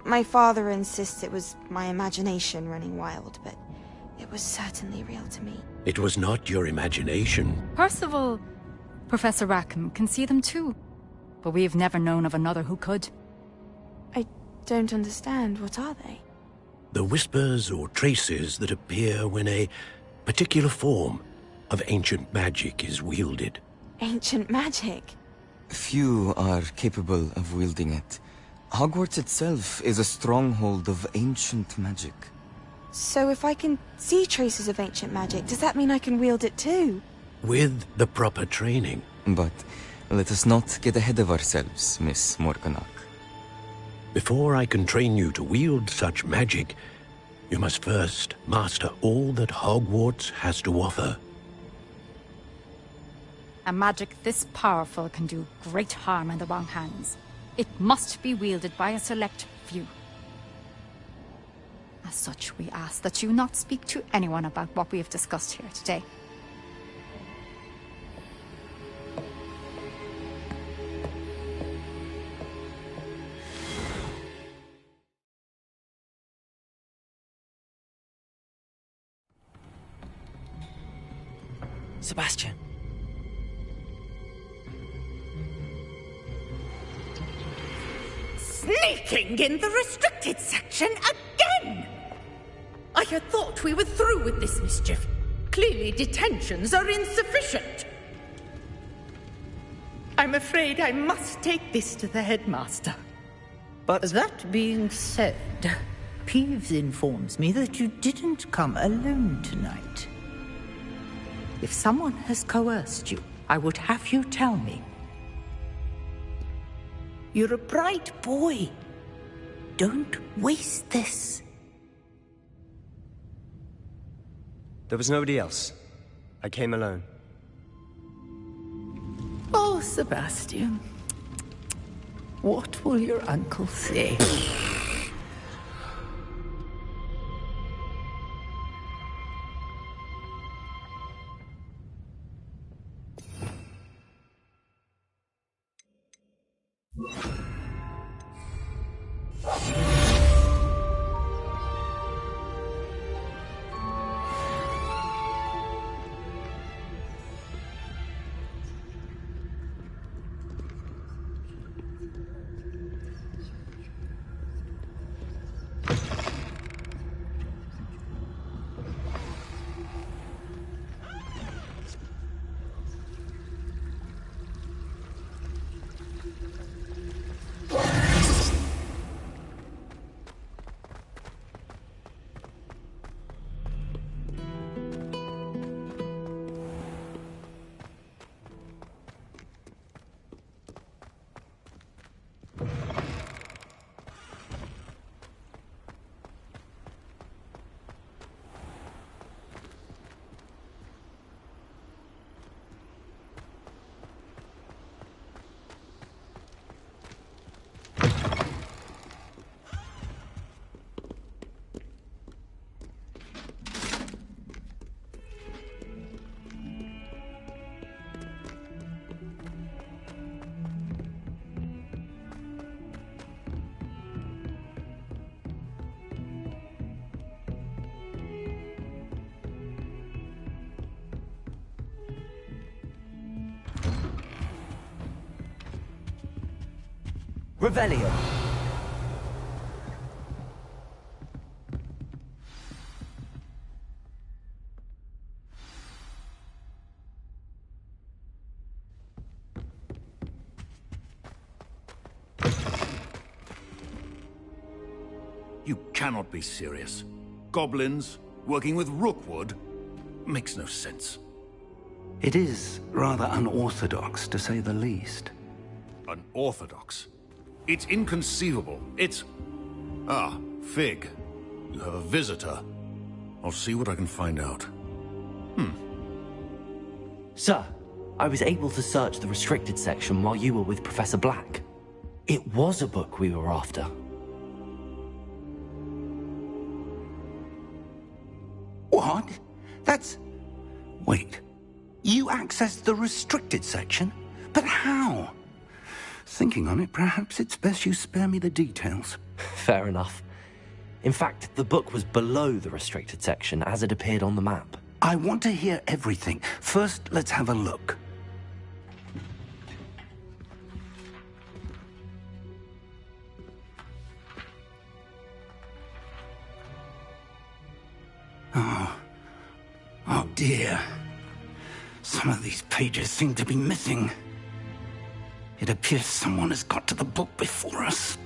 My father insists it was my imagination running wild, but it was certainly real to me. It was not your imagination. Percival, Professor Rackham can see them too. But we have never known of another who could. I don't understand. What are they? The whispers or traces that appear when a particular form of ancient magic is wielded. Ancient magic? Few are capable of wielding it. Hogwarts itself is a stronghold of ancient magic. So if I can see traces of ancient magic, does that mean I can wield it too? With the proper training. But let us not get ahead of ourselves, Miss Morganach. Before I can train you to wield such magic, you must first master all that Hogwarts has to offer. A magic this powerful can do great harm in the wrong hands. It must be wielded by a select few. As such, we ask that you not speak to anyone about what we have discussed here today. Sebastian. Sneaking in the restricted section again! I had thought we were through with this mischief. Clearly detentions are insufficient. I'm afraid I must take this to the headmaster. But that being said, Peeves informs me that you didn't come alone tonight. If someone has coerced you, I would have you tell me. You're a bright boy. Don't waste this. There was nobody else. I came alone. Oh, Sebastian. What will your uncle say? Revelio. You cannot be serious. Goblins working with Rookwood makes no sense. It is rather unorthodox, to say the least. Unorthodox? It's inconceivable. It's... Ah, Fig. You have a visitor. I'll see what I can find out. Sir, I was able to search the restricted section while you were with Professor Black. It was a book we were after. What? That's... Wait. You accessed the restricted section? But how? Thinking on it, perhaps it's best you spare me the details. Fair enough. In fact, the book was below the restricted section as it appeared on the map. I want to hear everything. First, let's have a look. Oh dear. Some of these pages seem to be missing. It appears someone has got to the book before us.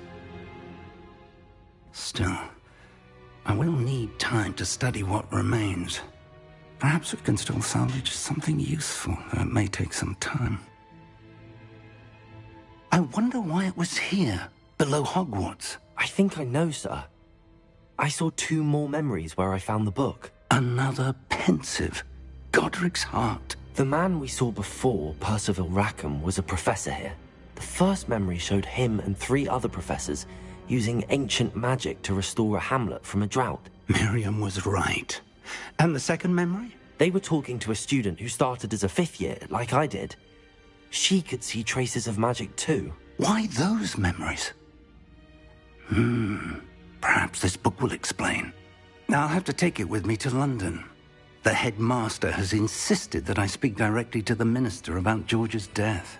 Still, I will need time to study what remains. Perhaps we can still salvage something useful, though it may take some time. I wonder why it was here, below Hogwarts. I think I know, sir. I saw 2 more memories where I found the book. Another pensive. Godric's heart. The man we saw before, Percival Rackham, was a professor here. The first memory showed him and 3 other professors using ancient magic to restore a hamlet from a drought. Miriam was right. And the second memory? They were talking to a student who started as a 5th year, like I did. She could see traces of magic too. Why those memories? Perhaps this book will explain. I'll have to take it with me to London. The headmaster has insisted that I speak directly to the minister about George's death.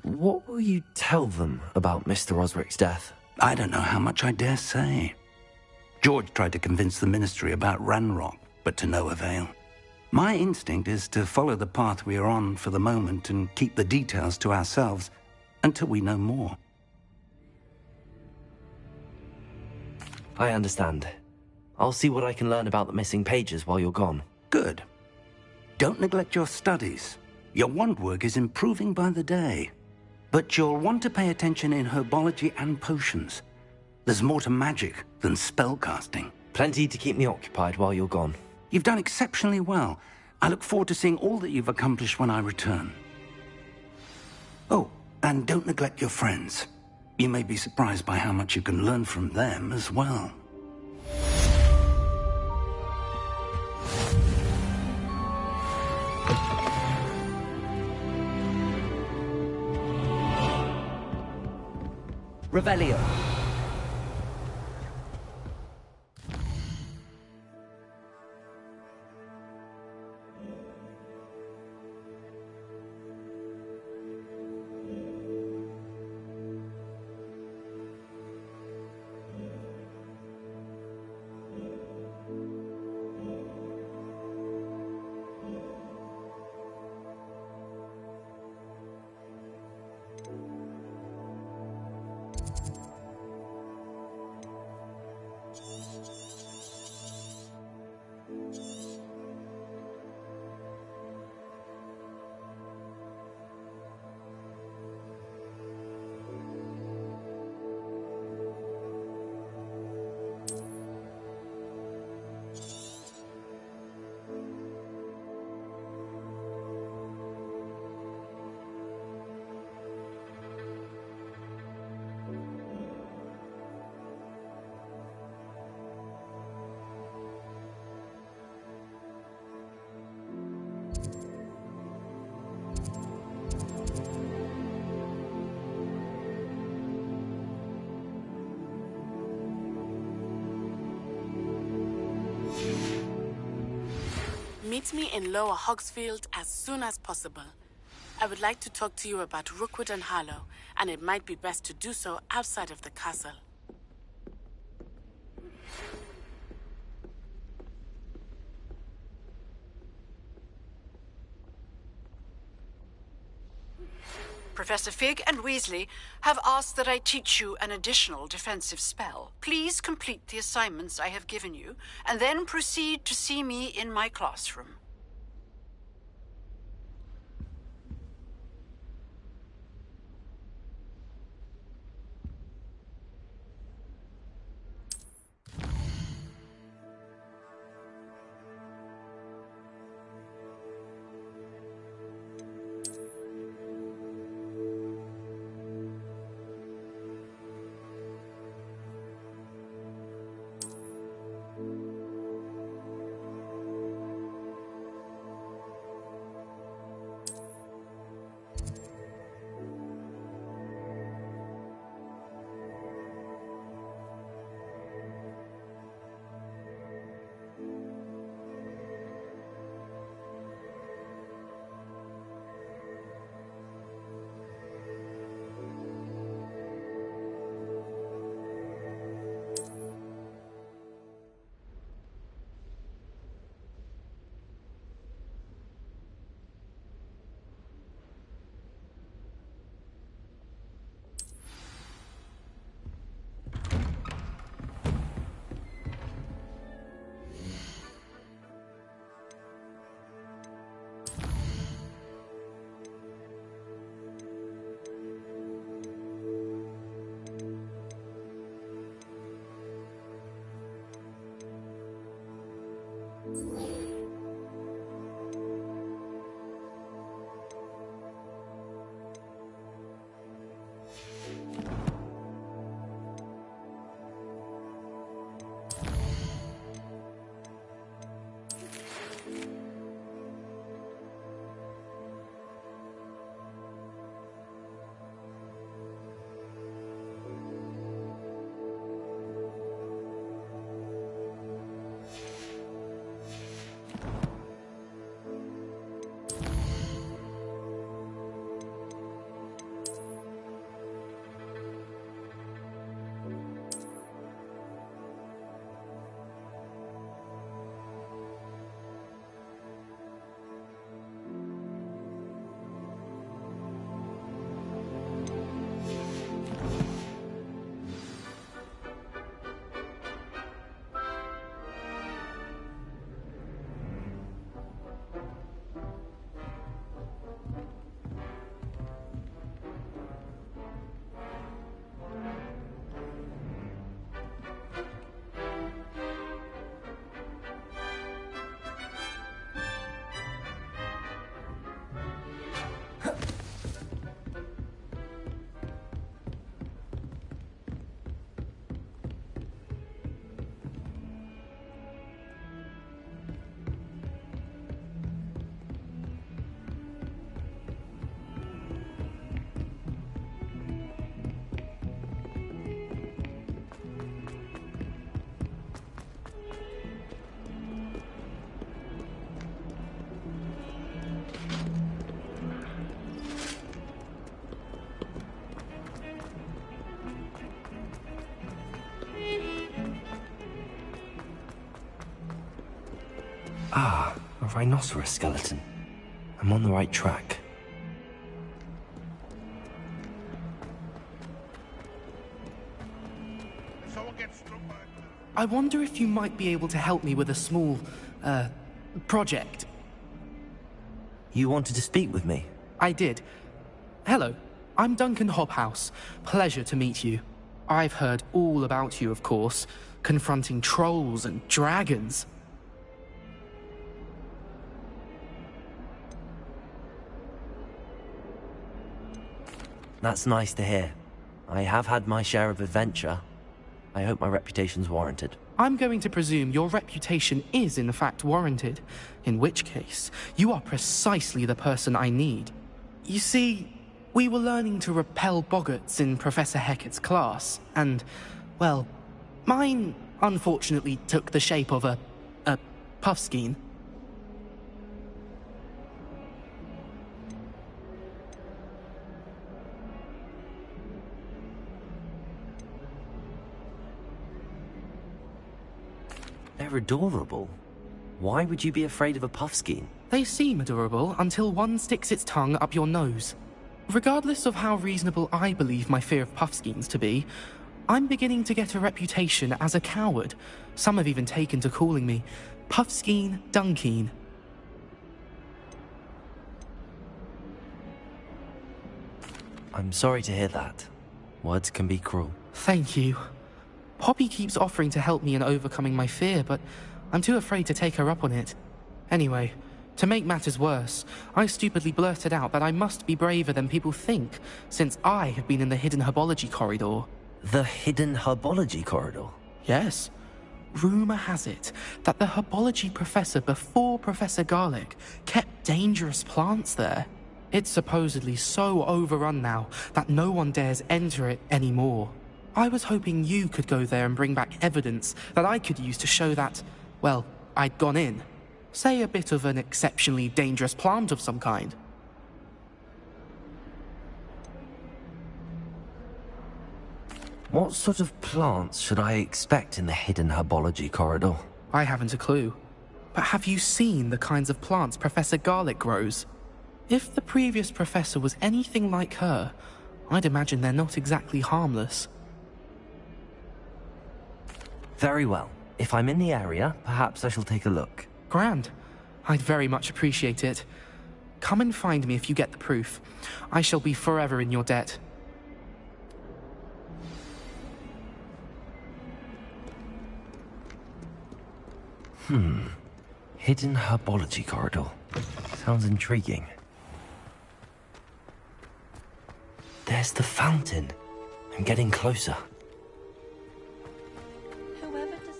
What will you tell them about Mr. Osric's death? I don't know how much I dare say. George tried to convince the ministry about Ranrock, but to no avail. My instinct is to follow the path we are on for the moment and keep the details to ourselves until we know more. I understand. I'll see what I can learn about the missing pages while you're gone. Good. Don't neglect your studies. Your wand work is improving by the day. But you'll want to pay attention in herbology and potions. There's more to magic than spellcasting. Plenty to keep me occupied while you're gone. You've done exceptionally well. I look forward to seeing all that you've accomplished when I return. Oh, and don't neglect your friends. You may be surprised by how much you can learn from them as well. Revelio. Meet me in Lower Hogsfield as soon as possible. I would like to talk to you about Rookwood and Harlow, and it might be best to do so outside of the castle. Professor Fig and Weasley have asked that I teach you an additional defensive spell. Please complete the assignments I have given you, and then proceed to see me in my classroom. rhinoceros skeleton. I'm on the right track. I wonder if you might be able to help me with a small, project. You wanted to speak with me? I did. Hello, I'm Duncan Hobhouse. Pleasure to meet you. I've heard all about you, of course, confronting trolls and dragons. That's nice to hear. I have had my share of adventure. I hope my reputation's warranted. I'm going to presume your reputation is in fact warranted, in which case, you are precisely the person I need. You see, we were learning to repel boggarts in Professor Hecat's class, and, well, mine unfortunately took the shape of a puffskein. They're adorable. Why would you be afraid of a puffskein? They seem adorable until one sticks its tongue up your nose. Regardless of how reasonable I believe my fear of puffskeins to be, I'm beginning to get a reputation as a coward. Some have even taken to calling me Puffskein Dunkeen. I'm sorry to hear that. Words can be cruel. Thank you. Poppy keeps offering to help me in overcoming my fear, but I'm too afraid to take her up on it. Anyway, to make matters worse, I stupidly blurted out that I must be braver than people think, since I have been in the hidden herbology corridor. The hidden herbology corridor? Yes. Rumour has it that the herbology professor before Professor Garlic kept dangerous plants there. It's supposedly so overrun now that no one dares enter it anymore. I was hoping you could go there and bring back evidence that I could use to show that, well, I'd gone in. Say a bit of an exceptionally dangerous plant of some kind. What sort of plants should I expect in the hidden herbology corridor? I haven't a clue. But have you seen the kinds of plants Professor Garlic grows? If the previous professor was anything like her, I'd imagine they're not exactly harmless. Very well. If I'm in the area, perhaps I shall take a look. Grand. I'd very much appreciate it. Come and find me if you get the proof. I shall be forever in your debt. Hidden herbology corridor. Sounds intriguing. There's the fountain. I'm getting closer.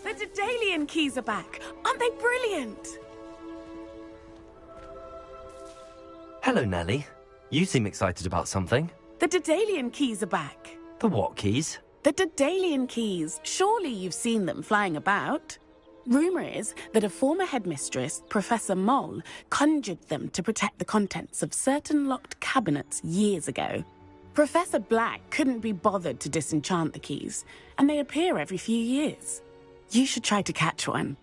The Daedalian keys are back. Aren't they brilliant? Hello, Nellie. You seem excited about something. The Daedalian keys are back. The what keys? The Daedalian keys. Surely you've seen them flying about. Rumour is that a former headmistress, Professor Moll, conjured them to protect the contents of certain locked cabinets years ago. Professor Black couldn't be bothered to disenchant the keys, and they appear every few years. You should try to catch one.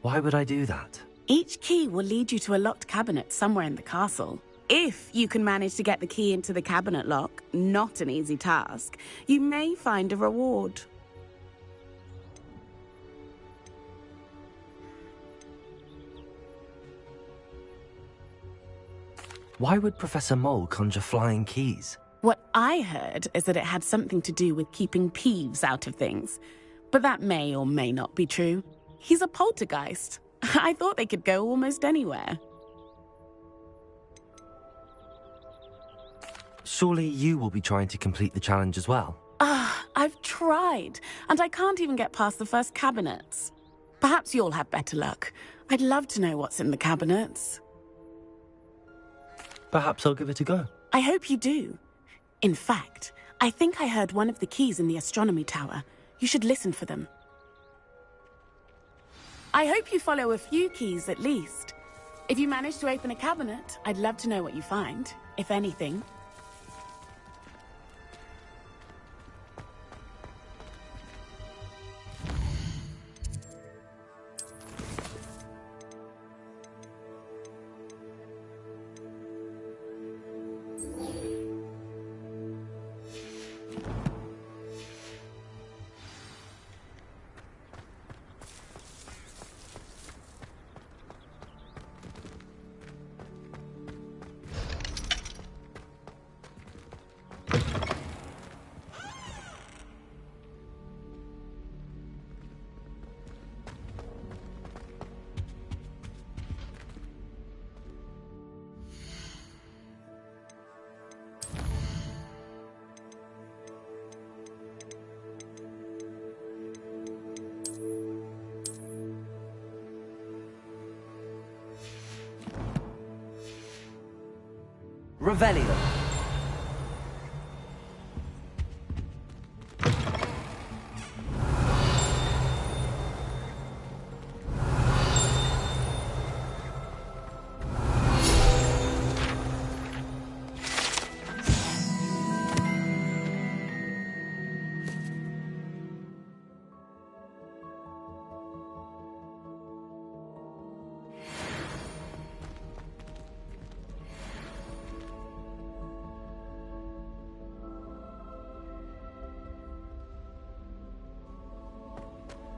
Why would I do that? Each key will lead you to a locked cabinet somewhere in the castle. If you can manage to get the key into the cabinet lock, not an easy task, you may find a reward. Why would Professor Moll conjure flying keys? What I heard is that it had something to do with keeping Peeves out of things. But that may or may not be true. He's a poltergeist. I thought they could go almost anywhere. Surely you will be trying to complete the challenge as well? I've tried, and I can't even get past the first cabinets. Perhaps you'll have better luck. I'd love to know what's in the cabinets. Perhaps I'll give it a go. I hope you do. In fact, I think I heard one of the keys in the astronomy tower. You should listen for them. I hope you follow a few keys at least. If you manage to open a cabinet, I'd love to know what you find, if anything. Revelio.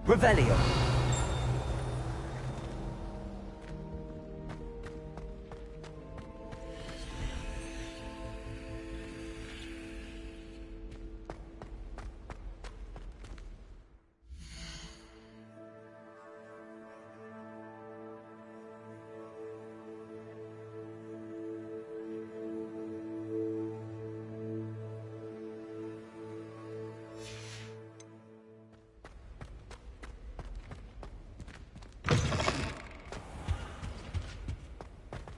Revelio.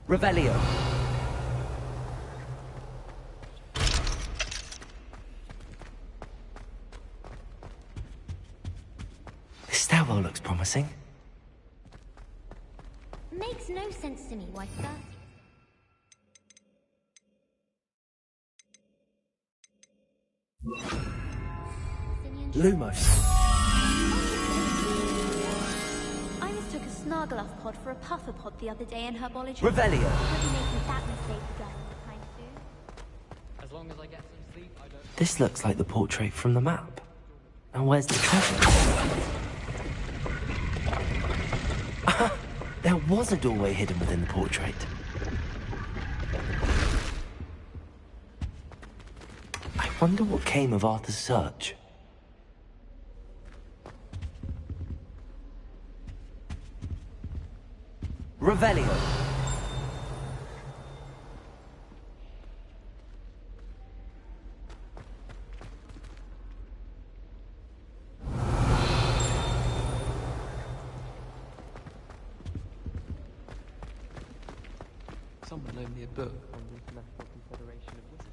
Revelio. This stairwell looks promising. Makes no sense to me why Lumos. Took a Snargloth pod for a puffer pod the other day in herbology. Revelio. I'll be making that mistake again anytime soon. As long as I get some sleep, I don't... This looks like the portrait from the map. Now where's the treasure? There was a doorway hidden within the portrait. I wonder what came of Arthur's search. Revelio. Someone loaned me a book on the International Confederation of Wizards.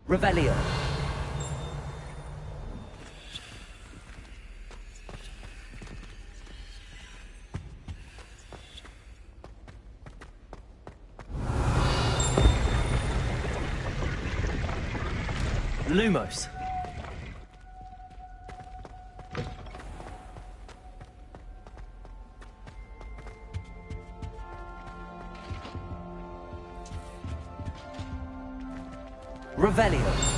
Revelio. Lumos. Revelio.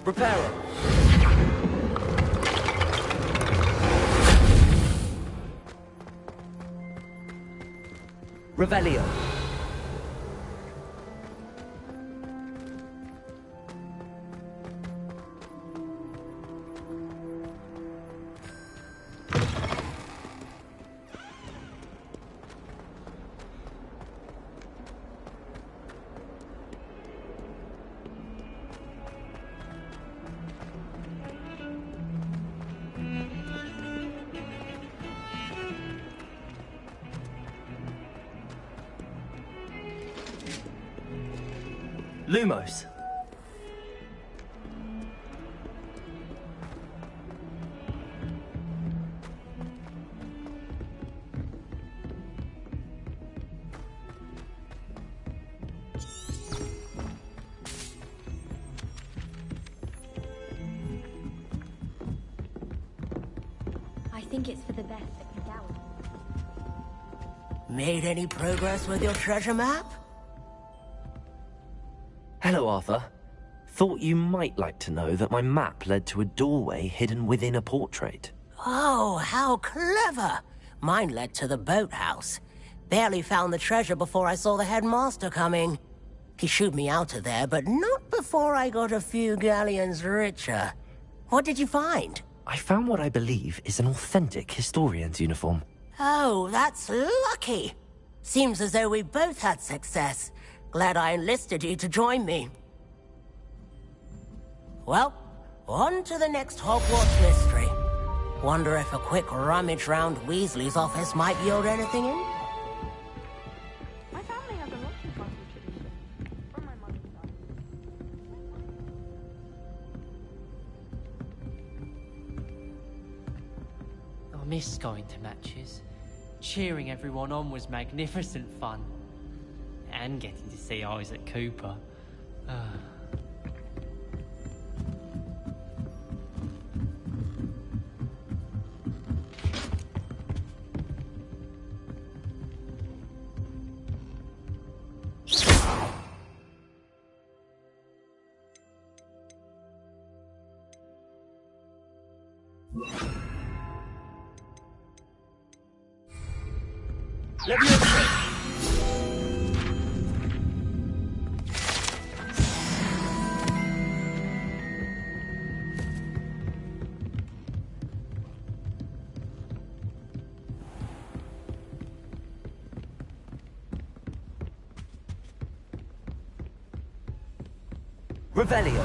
Reparo. Revelio. Lumos. I think it's for the best that can doubt. Made any progress with your treasure map? Hello, Arthur. Thought you might like to know that my map led to a doorway hidden within a portrait. Oh, how clever! Mine led to the boathouse. Barely found the treasure before I saw the headmaster coming. He shooed me out of there, but not before I got a few galleons richer. What did you find? I found what I believe is an authentic historian's uniform. Oh, that's lucky. Seems as though we both had success. Glad I enlisted you to join me. Well, on to the next Hogwarts mystery. Wonder if a quick rummage round Weasley's office might yield anything in? My family has a lots of Hogwarts tradition. From my mother's side. I miss going to matches. Cheering everyone on was magnificent fun. And getting to see Isaac Cooper. Revelio.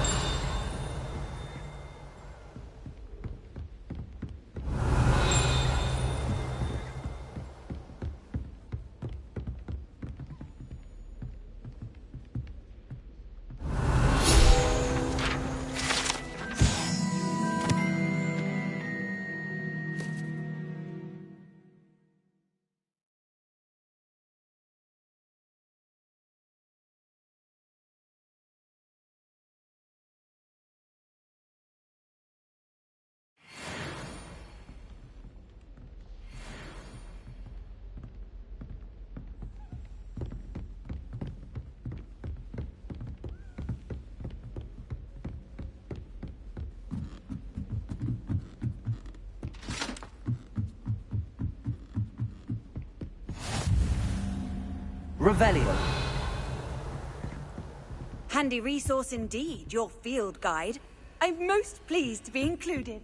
Revelio. Handy resource indeed, your field guide. I'm most pleased to be included.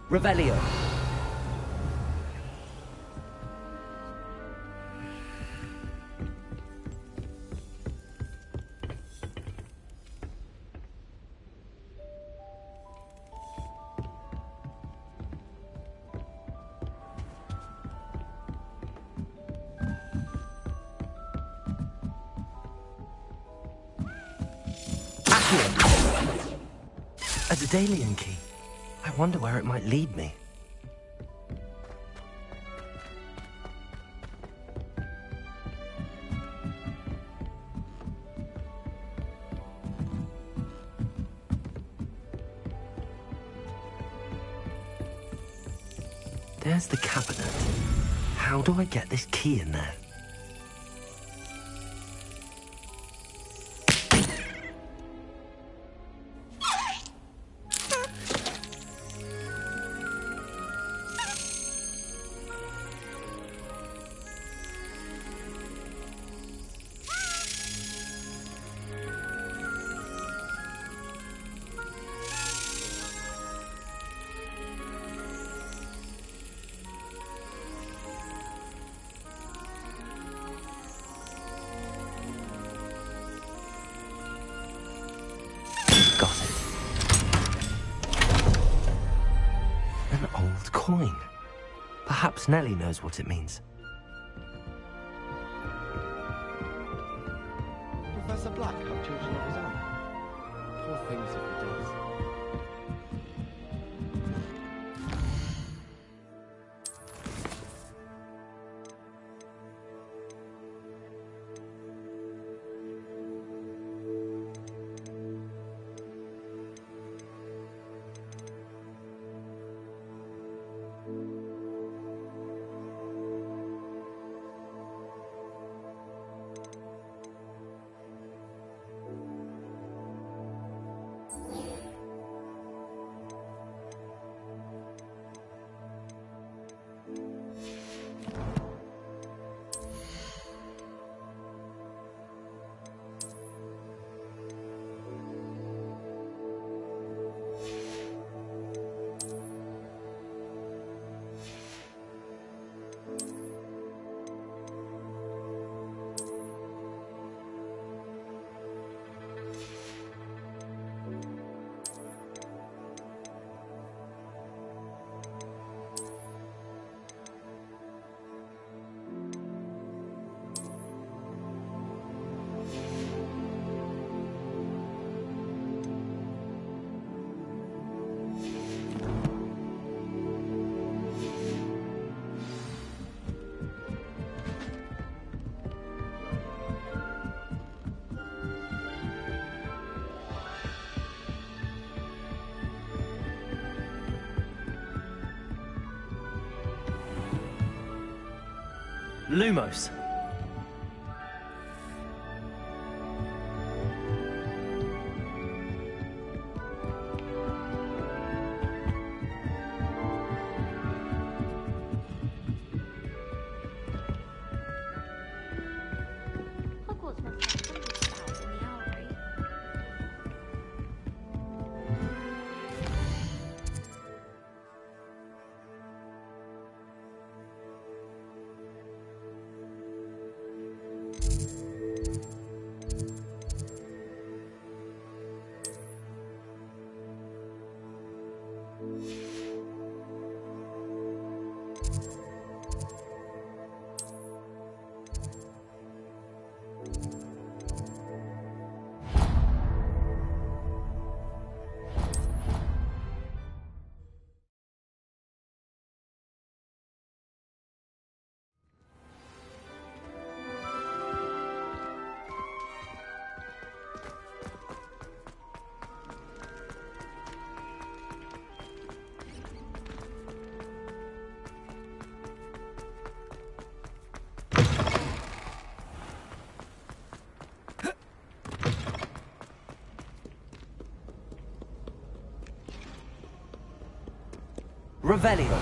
Revelio. Daedalian key. I wonder where it might lead me. There's the cabinet. How do I get this key in there? Coin. Perhaps Nellie knows what it means. Professor Black have children of his own. Poor things if he does. Lumos. Hogwarts must have hundreds of owls in the owlery. Revelio.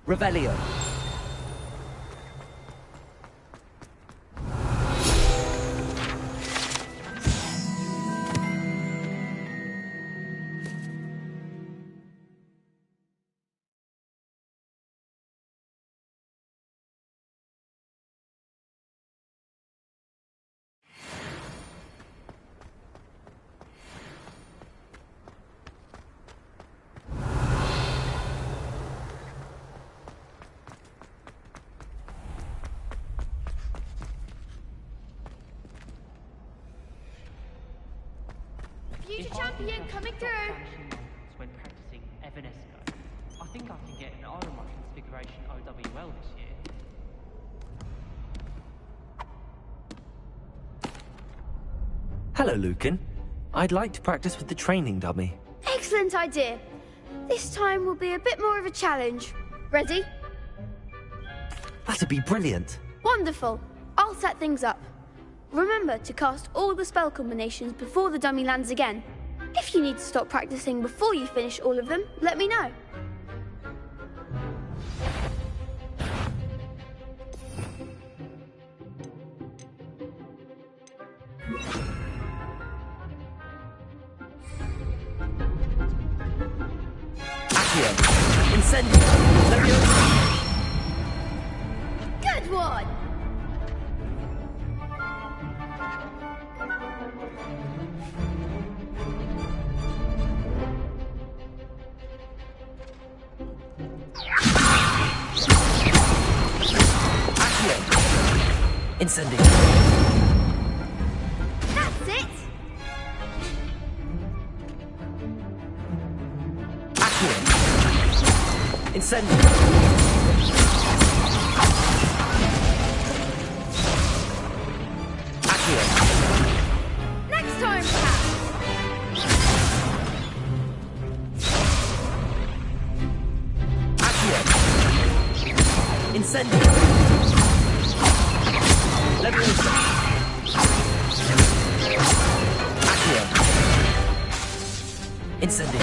Revelio. Future champion coming through. When practicing Evanesco, I think I can get an Irma configuration OWL this year. Hello, Lucan. I'd like to practice with the training dummy. Excellent idea. This time will be a bit more of a challenge. Ready? That'd be brilliant. Wonderful. I'll set things up. Remember to cast all the spell combinations before the dummy lands again. If you need to stop practicing before you finish all of them, let me know. Accio. Incendio. Leviosa. Good one! Incendio. That's it! Accio. Incendio. Accio. Next time, perhaps! Accio. Incendio. Leviosa. Accio. Incendio.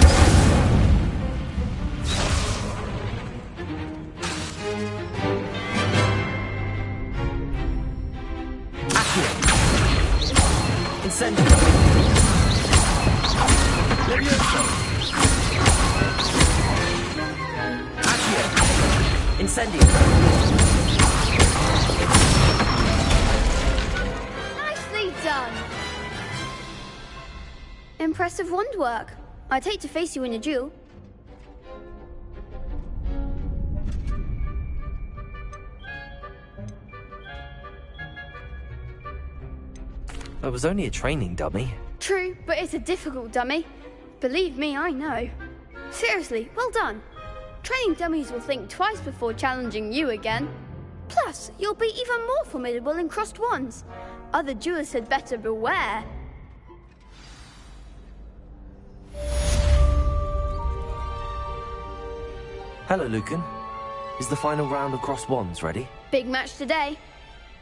Accio. Incendio. Leviosa. Accio. Incendio. Done. Impressive wand work. I'd hate to face you in a duel. It was only a training dummy. True, but it's a difficult dummy. Believe me, I know. Seriously, well done. Training dummies will think twice before challenging you again. Plus, you'll be even more formidable in crossed wands. Other duelists had better beware. Hello, Lucan. Is the final round of crossed wands ready? Big match today.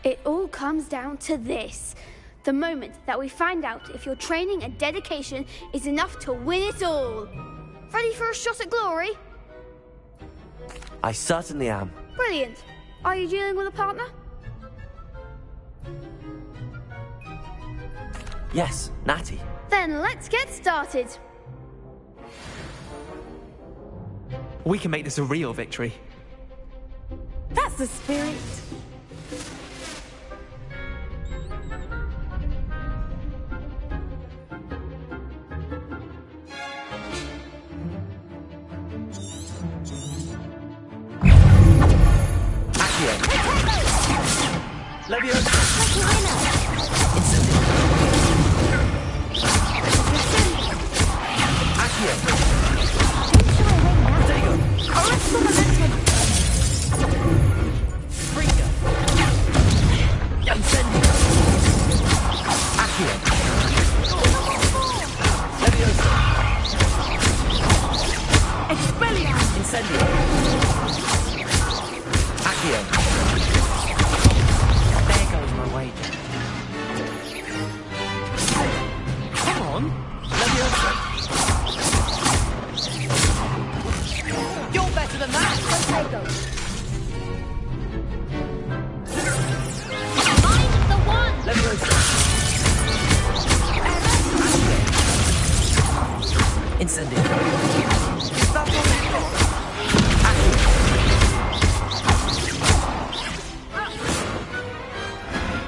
It all comes down to this. The moment that we find out if your training and dedication is enough to win it all. Ready for a shot at glory? I certainly am. Brilliant. Are you dealing with a partner? Yes, Natty. Then let's get started. We can make this a real victory. That's the spirit. Leviosa. Incendio. Accio. Protego. Arresto momentum. Springer. Incendio. Accio. Leviosa. Expelliarmus. Incendio. Accio. There goes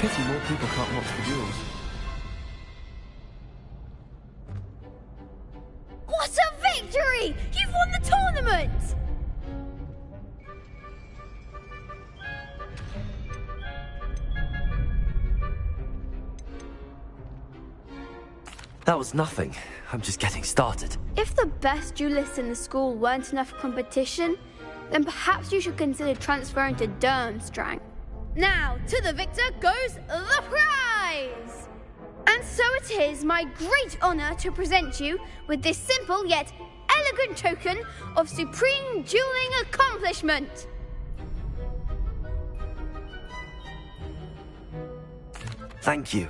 Pity more people can't watch the duels. What a victory! You've won the tournament! That was nothing. I'm just getting started. If the best duelists in the school weren't enough competition, then perhaps you should consider transferring to Durmstrang. Now, to the victor goes the prize! And so it is my great honor to present you with this simple yet elegant token of supreme dueling accomplishment. Thank you.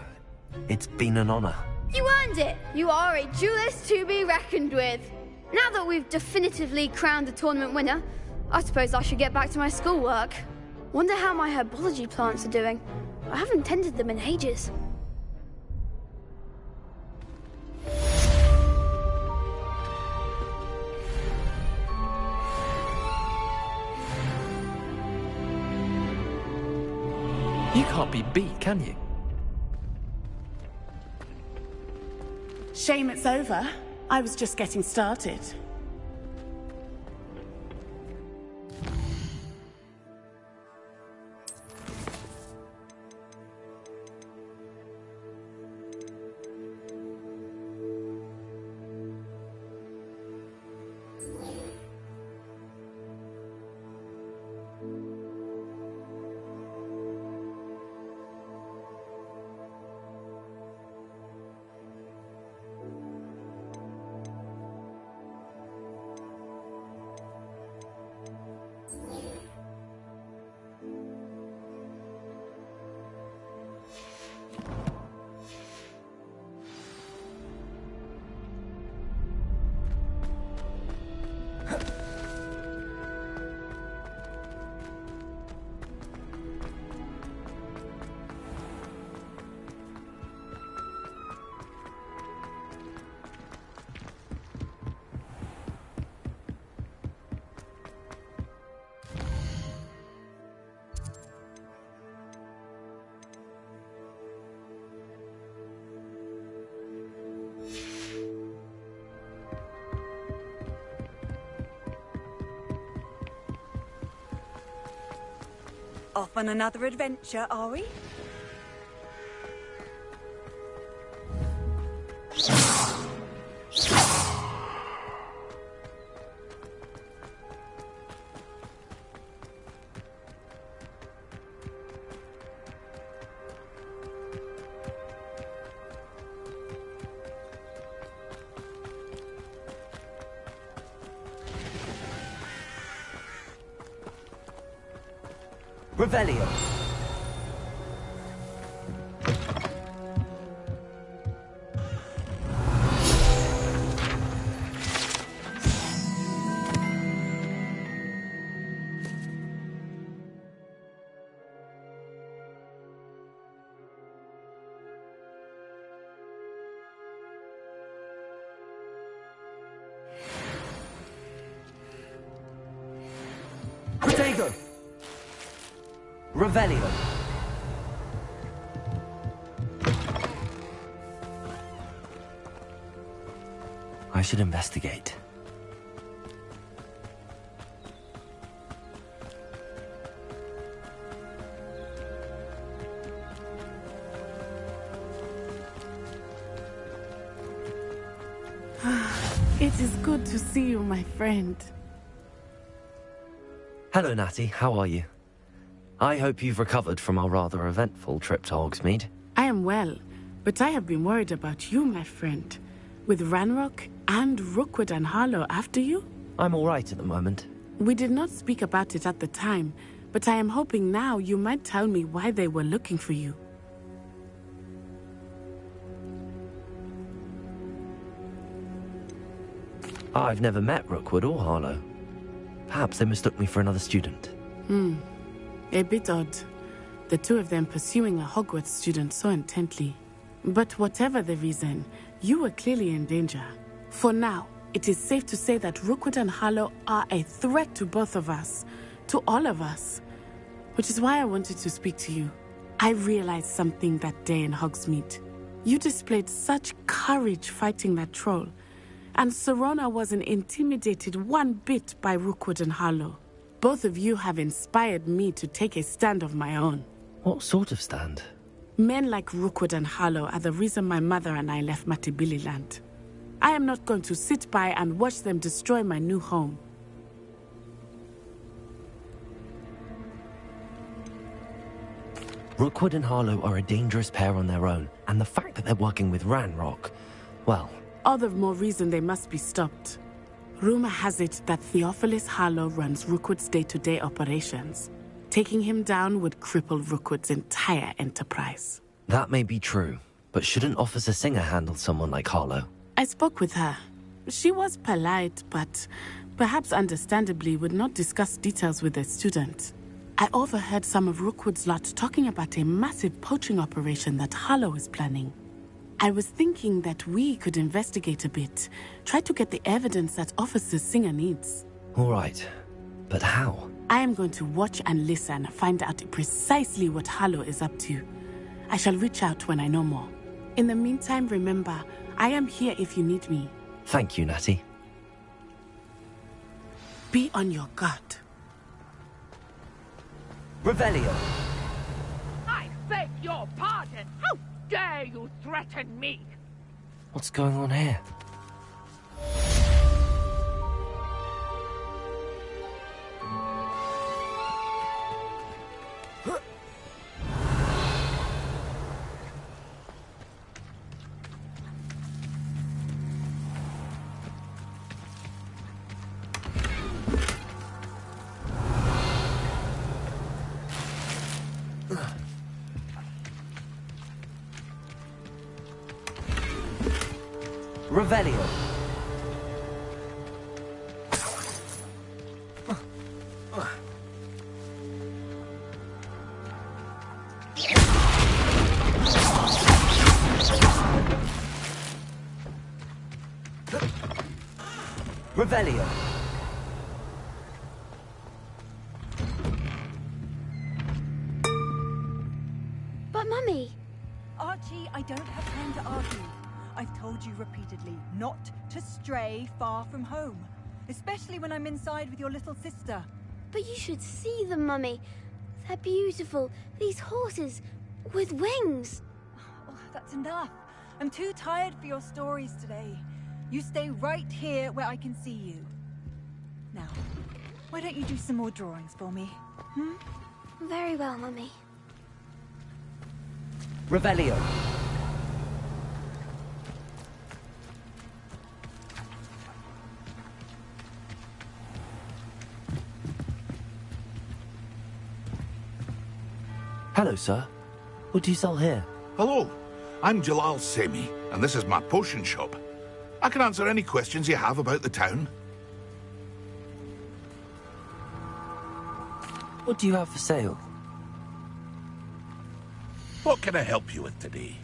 It's been an honor. You earned it! You are a duelist to be reckoned with. Now that we've definitively crowned the tournament winner, I suppose I should get back to my schoolwork. Wonder how my herbology plants are doing. I haven't tended them in ages. You can't be beat, can you? Shame it's over. I was just getting started. Off on another adventure, are we? Revelio. Protego. Revelio. I should investigate. It is good to see you, my friend. Hello, Natty. How are you? I hope you've recovered from our rather eventful trip to Hogsmeade. I am well, but I have been worried about you, my friend. With Ranrock and Rookwood and Harlow after you? I'm all right at the moment. We did not speak about it at the time, but I am hoping now you might tell me why they were looking for you. I've never met Rookwood or Harlow. Perhaps they mistook me for another student. A bit odd. The two of them pursuing a Hogwarts student so intently. But whatever the reason, you were clearly in danger. For now, it is safe to say that Rookwood and Harlow are a threat to both of us. To all of us. Which is why I wanted to speak to you. I realized something that day in Hogsmeade. You displayed such courage fighting that troll, and Serona wasn't intimidated one bit by Rookwood and Harlow. Both of you have inspired me to take a stand of my own. What sort of stand? Men like Rookwood and Harlow are the reason my mother and I left Matibili land. I am not going to sit by and watch them destroy my new home. Rookwood and Harlow are a dangerous pair on their own, and the fact that they're working with Ranrock, well... All the more reason they must be stopped. Rumor has it that Theophilus Harlow runs Rookwood's day-to-day operations. Taking him down would cripple Rookwood's entire enterprise. That may be true, but shouldn't Officer Singer handle someone like Harlow? I spoke with her. She was polite, but perhaps understandably would not discuss details with a student. I overheard some of Rookwood's lot talking about a massive poaching operation that Harlow is planning. I was thinking that we could investigate a bit, try to get the evidence that Officer Singer needs. All right, but how? I am going to watch and listen, find out precisely what Harlow is up to. I shall reach out when I know more. In the meantime, remember, I am here if you need me. Thank you, Natty. Be on your guard. Revelio! I beg your pardon! How dare you threaten me? What's going on here? Revelio. Revelio. But Mummy... Archie, I don't have time to argue. I've told you repeatedly not to stray far from home, especially when I'm inside with your little sister. But you should see them, Mummy. They're beautiful. These horses with wings. Oh, that's enough. I'm too tired for your stories today. You stay right here where I can see you. Now, why don't you do some more drawings for me? Hmm? Very well, Mummy. Revelio. Hello, sir. What do you sell here? Hello, I'm Jalal Semi, and this is my potion shop. I can answer any questions you have about the town. What do you have for sale? What can I help you with today?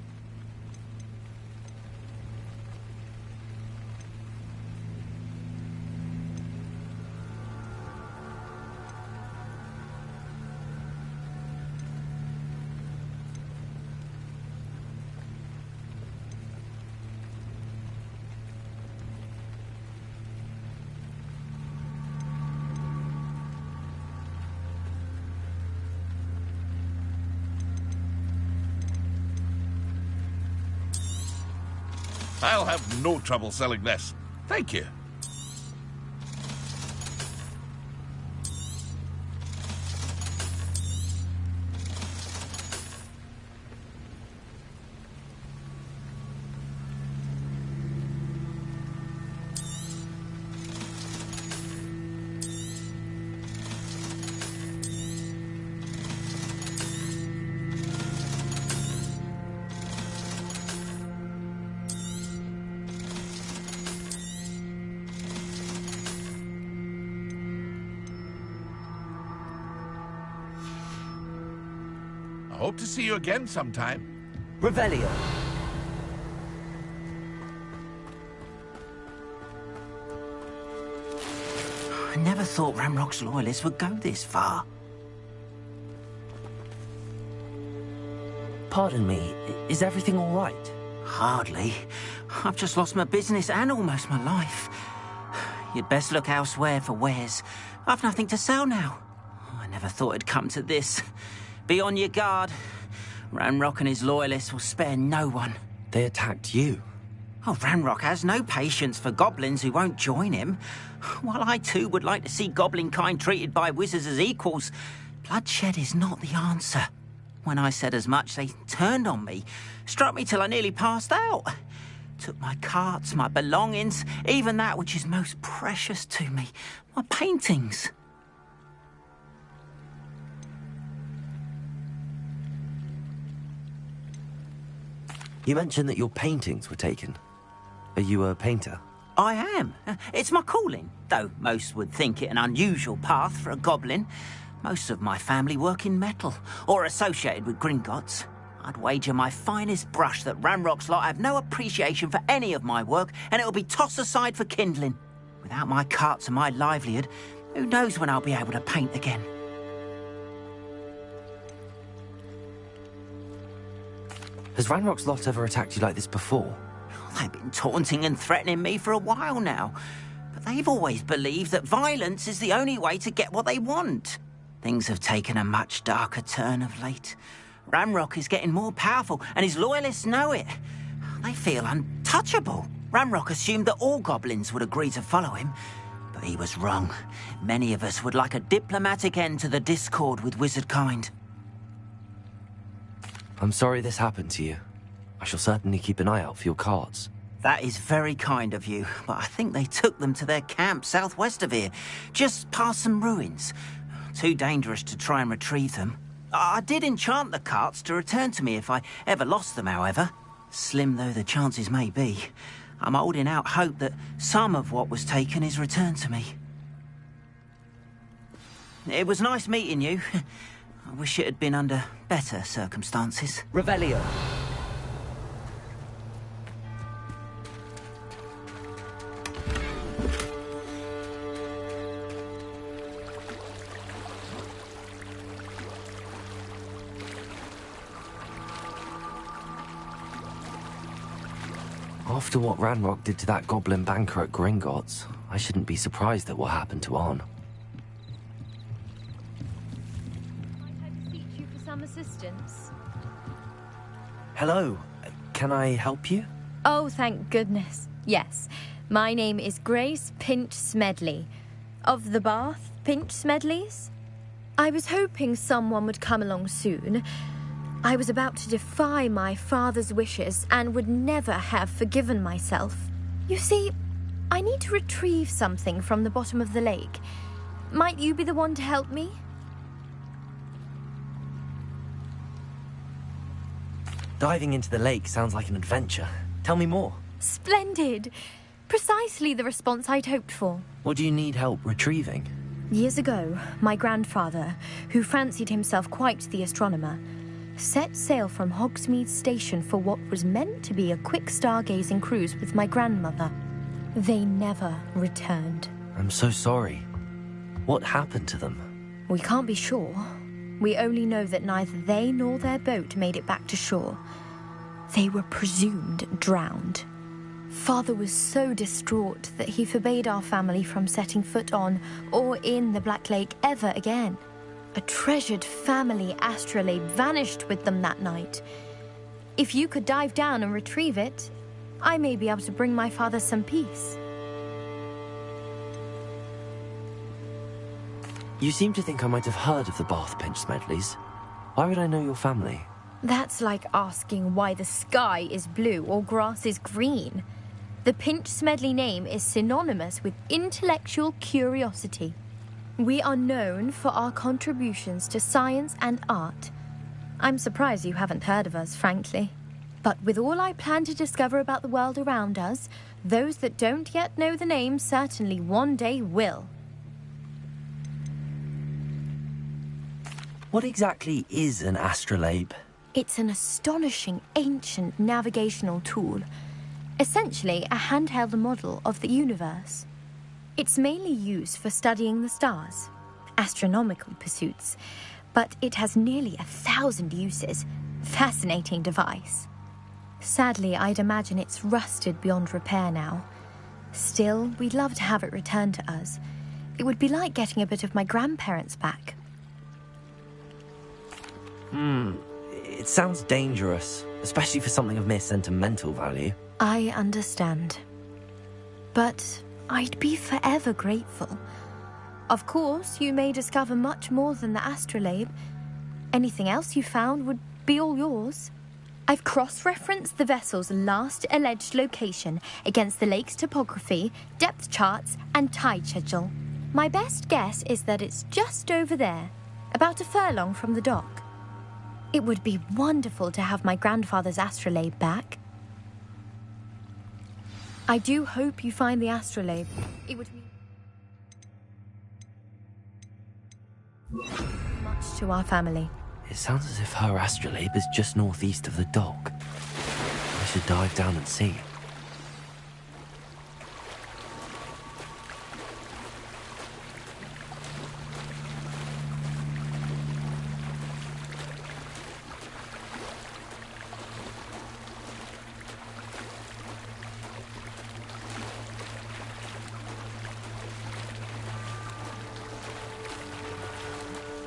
I'll have no trouble selling this. Thank you. Hope to see you again sometime. Revelio. I never thought Ramrock's loyalists would go this far. Pardon me, is everything all right? Hardly. I've just lost my business and almost my life. You'd best look elsewhere for wares. I've nothing to sell now. I never thought it'd come to this. Be on your guard. Ranrock and his loyalists will spare no one. They attacked you? Oh, Ranrock has no patience for goblins who won't join him. While I too would like to see goblin kind treated by wizards as equals, bloodshed is not the answer. When I said as much, they turned on me, struck me till I nearly passed out. Took my carts, my belongings, even that which is most precious to me, my paintings. You mentioned that your paintings were taken. Are you a painter? I am. It's my calling, though most would think it an unusual path for a goblin. Most of my family work in metal, or associated with Gringotts. I'd wager my finest brush that Ranrock's lot have no appreciation for any of my work, and it'll be tossed aside for kindling. Without my carts and my livelihood, who knows when I'll be able to paint again? Has Ranrock's lot ever attacked you like this before? They've been taunting and threatening me for a while now, but they've always believed that violence is the only way to get what they want. Things have taken a much darker turn of late. Ranrock is getting more powerful, and his loyalists know it. They feel untouchable. Ranrock assumed that all goblins would agree to follow him, but he was wrong. Many of us would like a diplomatic end to the discord with wizard kind. I'm sorry this happened to you. I shall certainly keep an eye out for your carts. That is very kind of you, but I think they took them to their camp southwest of here, just past some ruins. Too dangerous to try and retrieve them. I did enchant the carts to return to me if I ever lost them, however. Slim though the chances may be, I'm holding out hope that some of what was taken is returned to me. It was nice meeting you. I wish it had been under better circumstances. Revelio. After what Ranrock did to that goblin banker at Gringotts, I shouldn't be surprised at what happened to Arn. You for some assistance? Hello. Can I help you? Oh, thank goodness. Yes. My name is Grace Pinch Smedley. Of the Bath Pinch Smedleys? I was hoping someone would come along soon. I was about to defy my father's wishes and would never have forgiven myself. You see, I need to retrieve something from the bottom of the lake. Might you be the one to help me? Diving into the lake sounds like an adventure. Tell me more. Splendid! Precisely the response I'd hoped for. What do you need help retrieving? Years ago, my grandfather, who fancied himself quite the astronomer, set sail from Hogsmeade Station for what was meant to be a quick stargazing cruise with my grandmother. They never returned. I'm so sorry. What happened to them? We can't be sure. We only know that neither they nor their boat made it back to shore. They were presumed drowned. Father was so distraught that he forbade our family from setting foot on or in the Black Lake ever again. A treasured family astrolabe vanished with them that night. If you could dive down and retrieve it, I may be able to bring my father some peace. You seem to think I might have heard of the Bath Pinch Smedleys. Why would I know your family? That's like asking why the sky is blue or grass is green. The Pinch Smedley name is synonymous with intellectual curiosity. We are known for our contributions to science and art. I'm surprised you haven't heard of us, frankly. But with all I plan to discover about the world around us, those that don't yet know the name certainly one day will. What exactly is an astrolabe? It's an astonishing ancient navigational tool. Essentially a handheld model of the universe. It's mainly used for studying the stars, astronomical pursuits, but it has nearly 1,000 uses, Fascinating device. Sadly, I'd imagine it's rusted beyond repair now. Still, we'd love to have it returned to us. It would be like getting a bit of my grandparents back. It sounds dangerous, especially for something of mere sentimental value. I understand. But I'd be forever grateful. Of course, you may discover much more than the astrolabe. Anything else you found would be all yours. I've cross-referenced the vessel's last alleged location against the lake's topography, depth charts, and tide schedule. My best guess is that it's just over there, about a furlong from the dock. It would be wonderful to have my grandfather's astrolabe back. I do hope you find the astrolabe. It would mean much to our family. It sounds as if her astrolabe is just northeast of the dock. I should dive down and see.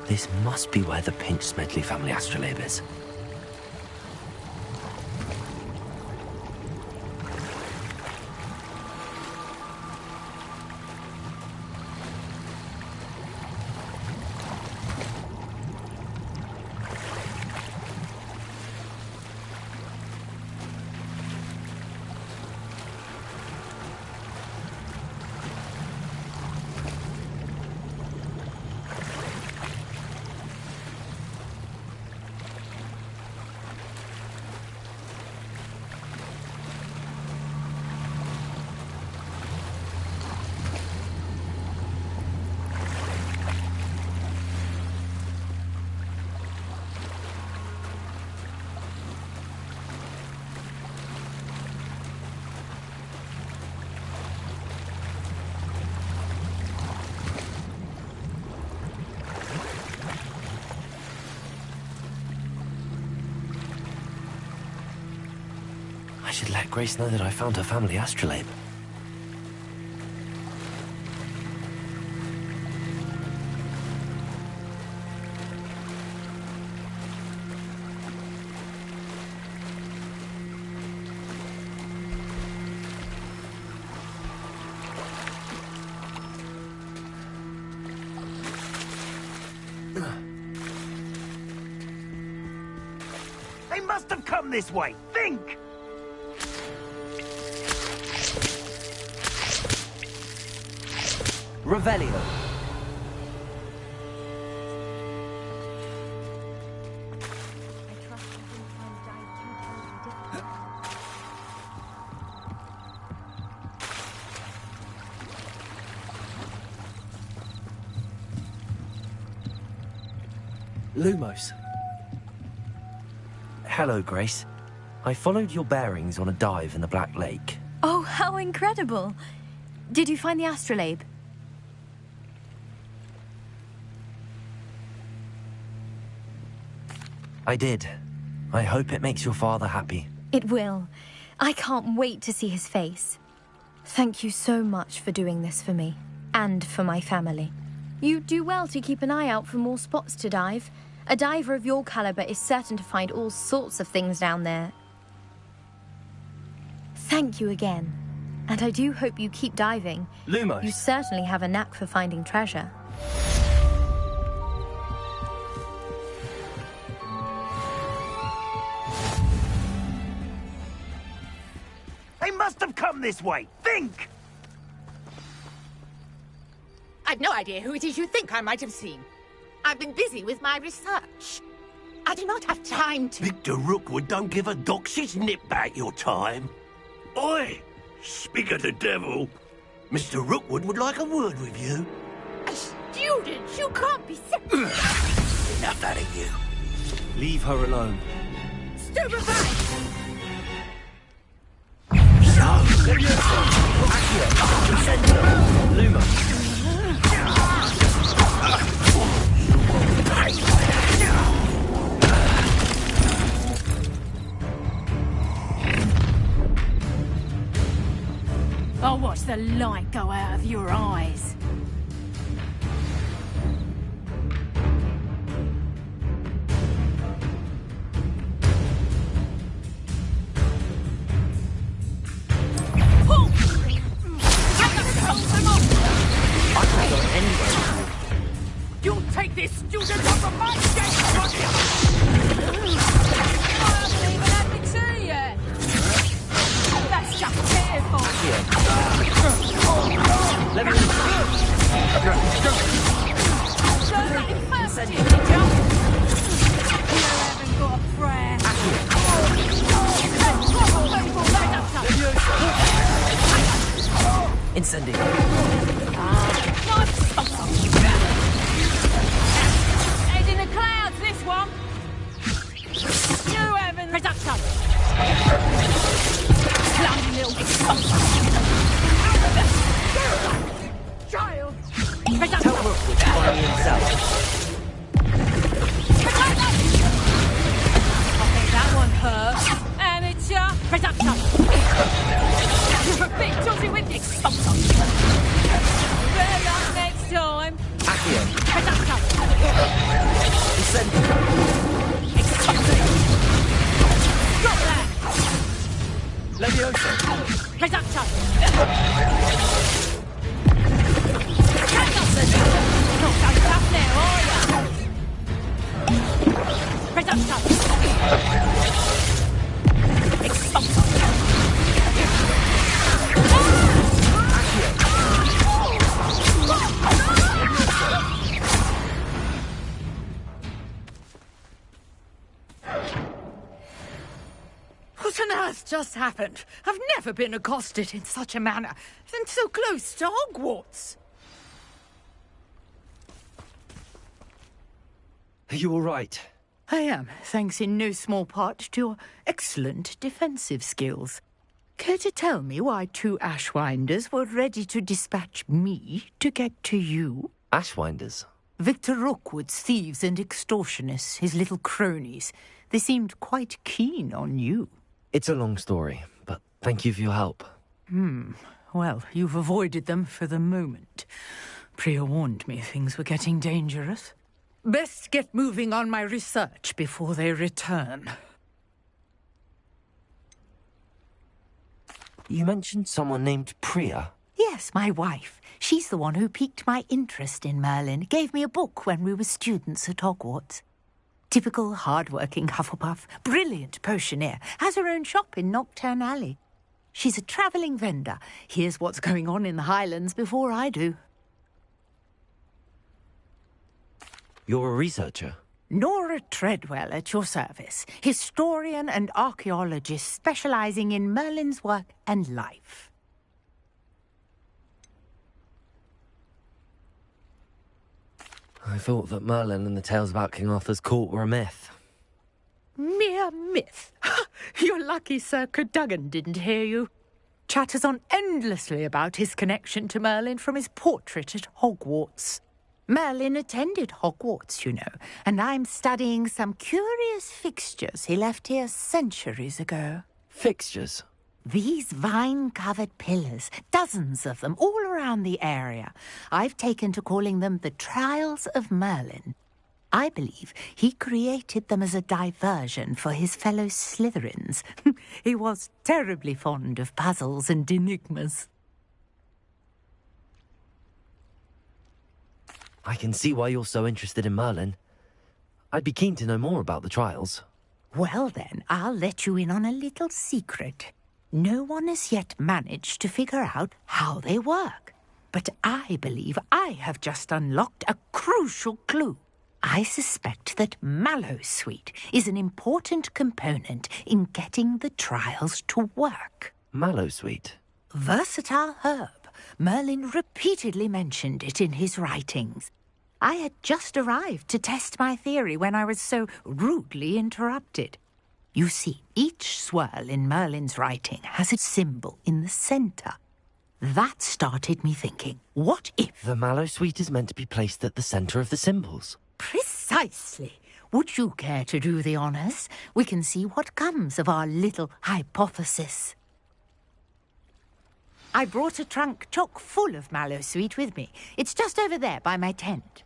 This must be where the Pinch-Smedley family astrolabe is. I should let Grace know that I found her family astrolabe. They must have come this way. Think! Revelio. Lumos. Hello, Grace. I followed your bearings on a dive in the Black Lake. Oh, how incredible! Did you find the astrolabe? I did. I hope it makes your father happy. It will. I can't wait to see his face. Thank you so much for doing this for me, and for my family. You do well to keep an eye out for more spots to dive. A diver of your caliber is certain to find all sorts of things down there. Thank you again. And I do hope you keep diving. Lumos. You certainly have a knack for finding treasure. They must have come this way. Think! I've no idea who it is you think I might have seen. I've been busy with my research. I do not have time to... Victor Rookwood don't give a doxy's nip back your time. Oi! Speak of the devil. Mr. Rookwood would like a word with you. A student? You can't be... Enough out of you. Leave her alone. Stupefy! Luma. the light go out of your eyes. I can go anywhere. You'll take this student off of my desk, won't you? I haven't even had my tea yet. That's just pitiful. Let me Learn that in first year, did you? You haven't got a prayer. Incendio. Head in the clouds, this one. You haven't. Production. Bloody little child. Production. Tell Rook which one himself. I think that one hurt. Amateur. Production. You're a bit dodgy with this. Better luck next time. Accio. Production. Incendio. Drop that. Levioso. Production. Not so tough now, are ya? Production. What on earth just happened? I've never been accosted in such a manner, and so close to Hogwarts. Are you all right? I am, thanks in no small part to your excellent defensive skills. Care to tell me why 2 Ashwinders were ready to dispatch me to get to you? Ashwinders? Victor Rookwood's thieves and extortionists, his little cronies. They seemed quite keen on you. It's a long story, but thank you for your help. Well, you've avoided them for the moment. Priya warned me things were getting dangerous. Best get moving on my research before they return. You mentioned someone named Priya. Yes, my wife. She's the one who piqued my interest in Merlin. Gave me a book when we were students at Hogwarts. Typical hard-working Hufflepuff, brilliant potioneer, has her own shop in Knockturn Alley. She's a travelling vendor. Hears what's going on in the Highlands before I do. You're a researcher? Nora Treadwell at your service, historian and archaeologist specialising in Merlin's work and life. I thought that Merlin and the tales about King Arthur's court were a myth. Mere myth. You're lucky Sir Cadogan didn't hear you. Chatters on endlessly about his connection to Merlin from his portrait at Hogwarts. Merlin attended Hogwarts, you know, and I'm studying some curious fixtures he left here centuries ago. Fixtures? These vine-covered pillars, dozens of them, all around the area. I've taken to calling them the Trials of Merlin. I believe he created them as a diversion for his fellow Slytherins. He was terribly fond of puzzles and enigmas. I can see why you're so interested in Merlin. I'd be keen to know more about the trials. Well then, I'll let you in on a little secret. No one has yet managed to figure out how they work. But I believe I have just unlocked a crucial clue. I suspect that Mallowsweet is an important component in getting the trials to work. Mallowsweet? Versatile herb. Merlin repeatedly mentioned it in his writings. I had just arrived to test my theory when I was so rudely interrupted. You see, each swirl in Merlin's writing has a symbol in the centre. That started me thinking, what if... The Mallowsweet is meant to be placed at the centre of the symbols. Precisely. Would you care to do the honours? We can see what comes of our little hypothesis. I brought a trunk chock full of mallow sweet with me. It's just over there by my tent.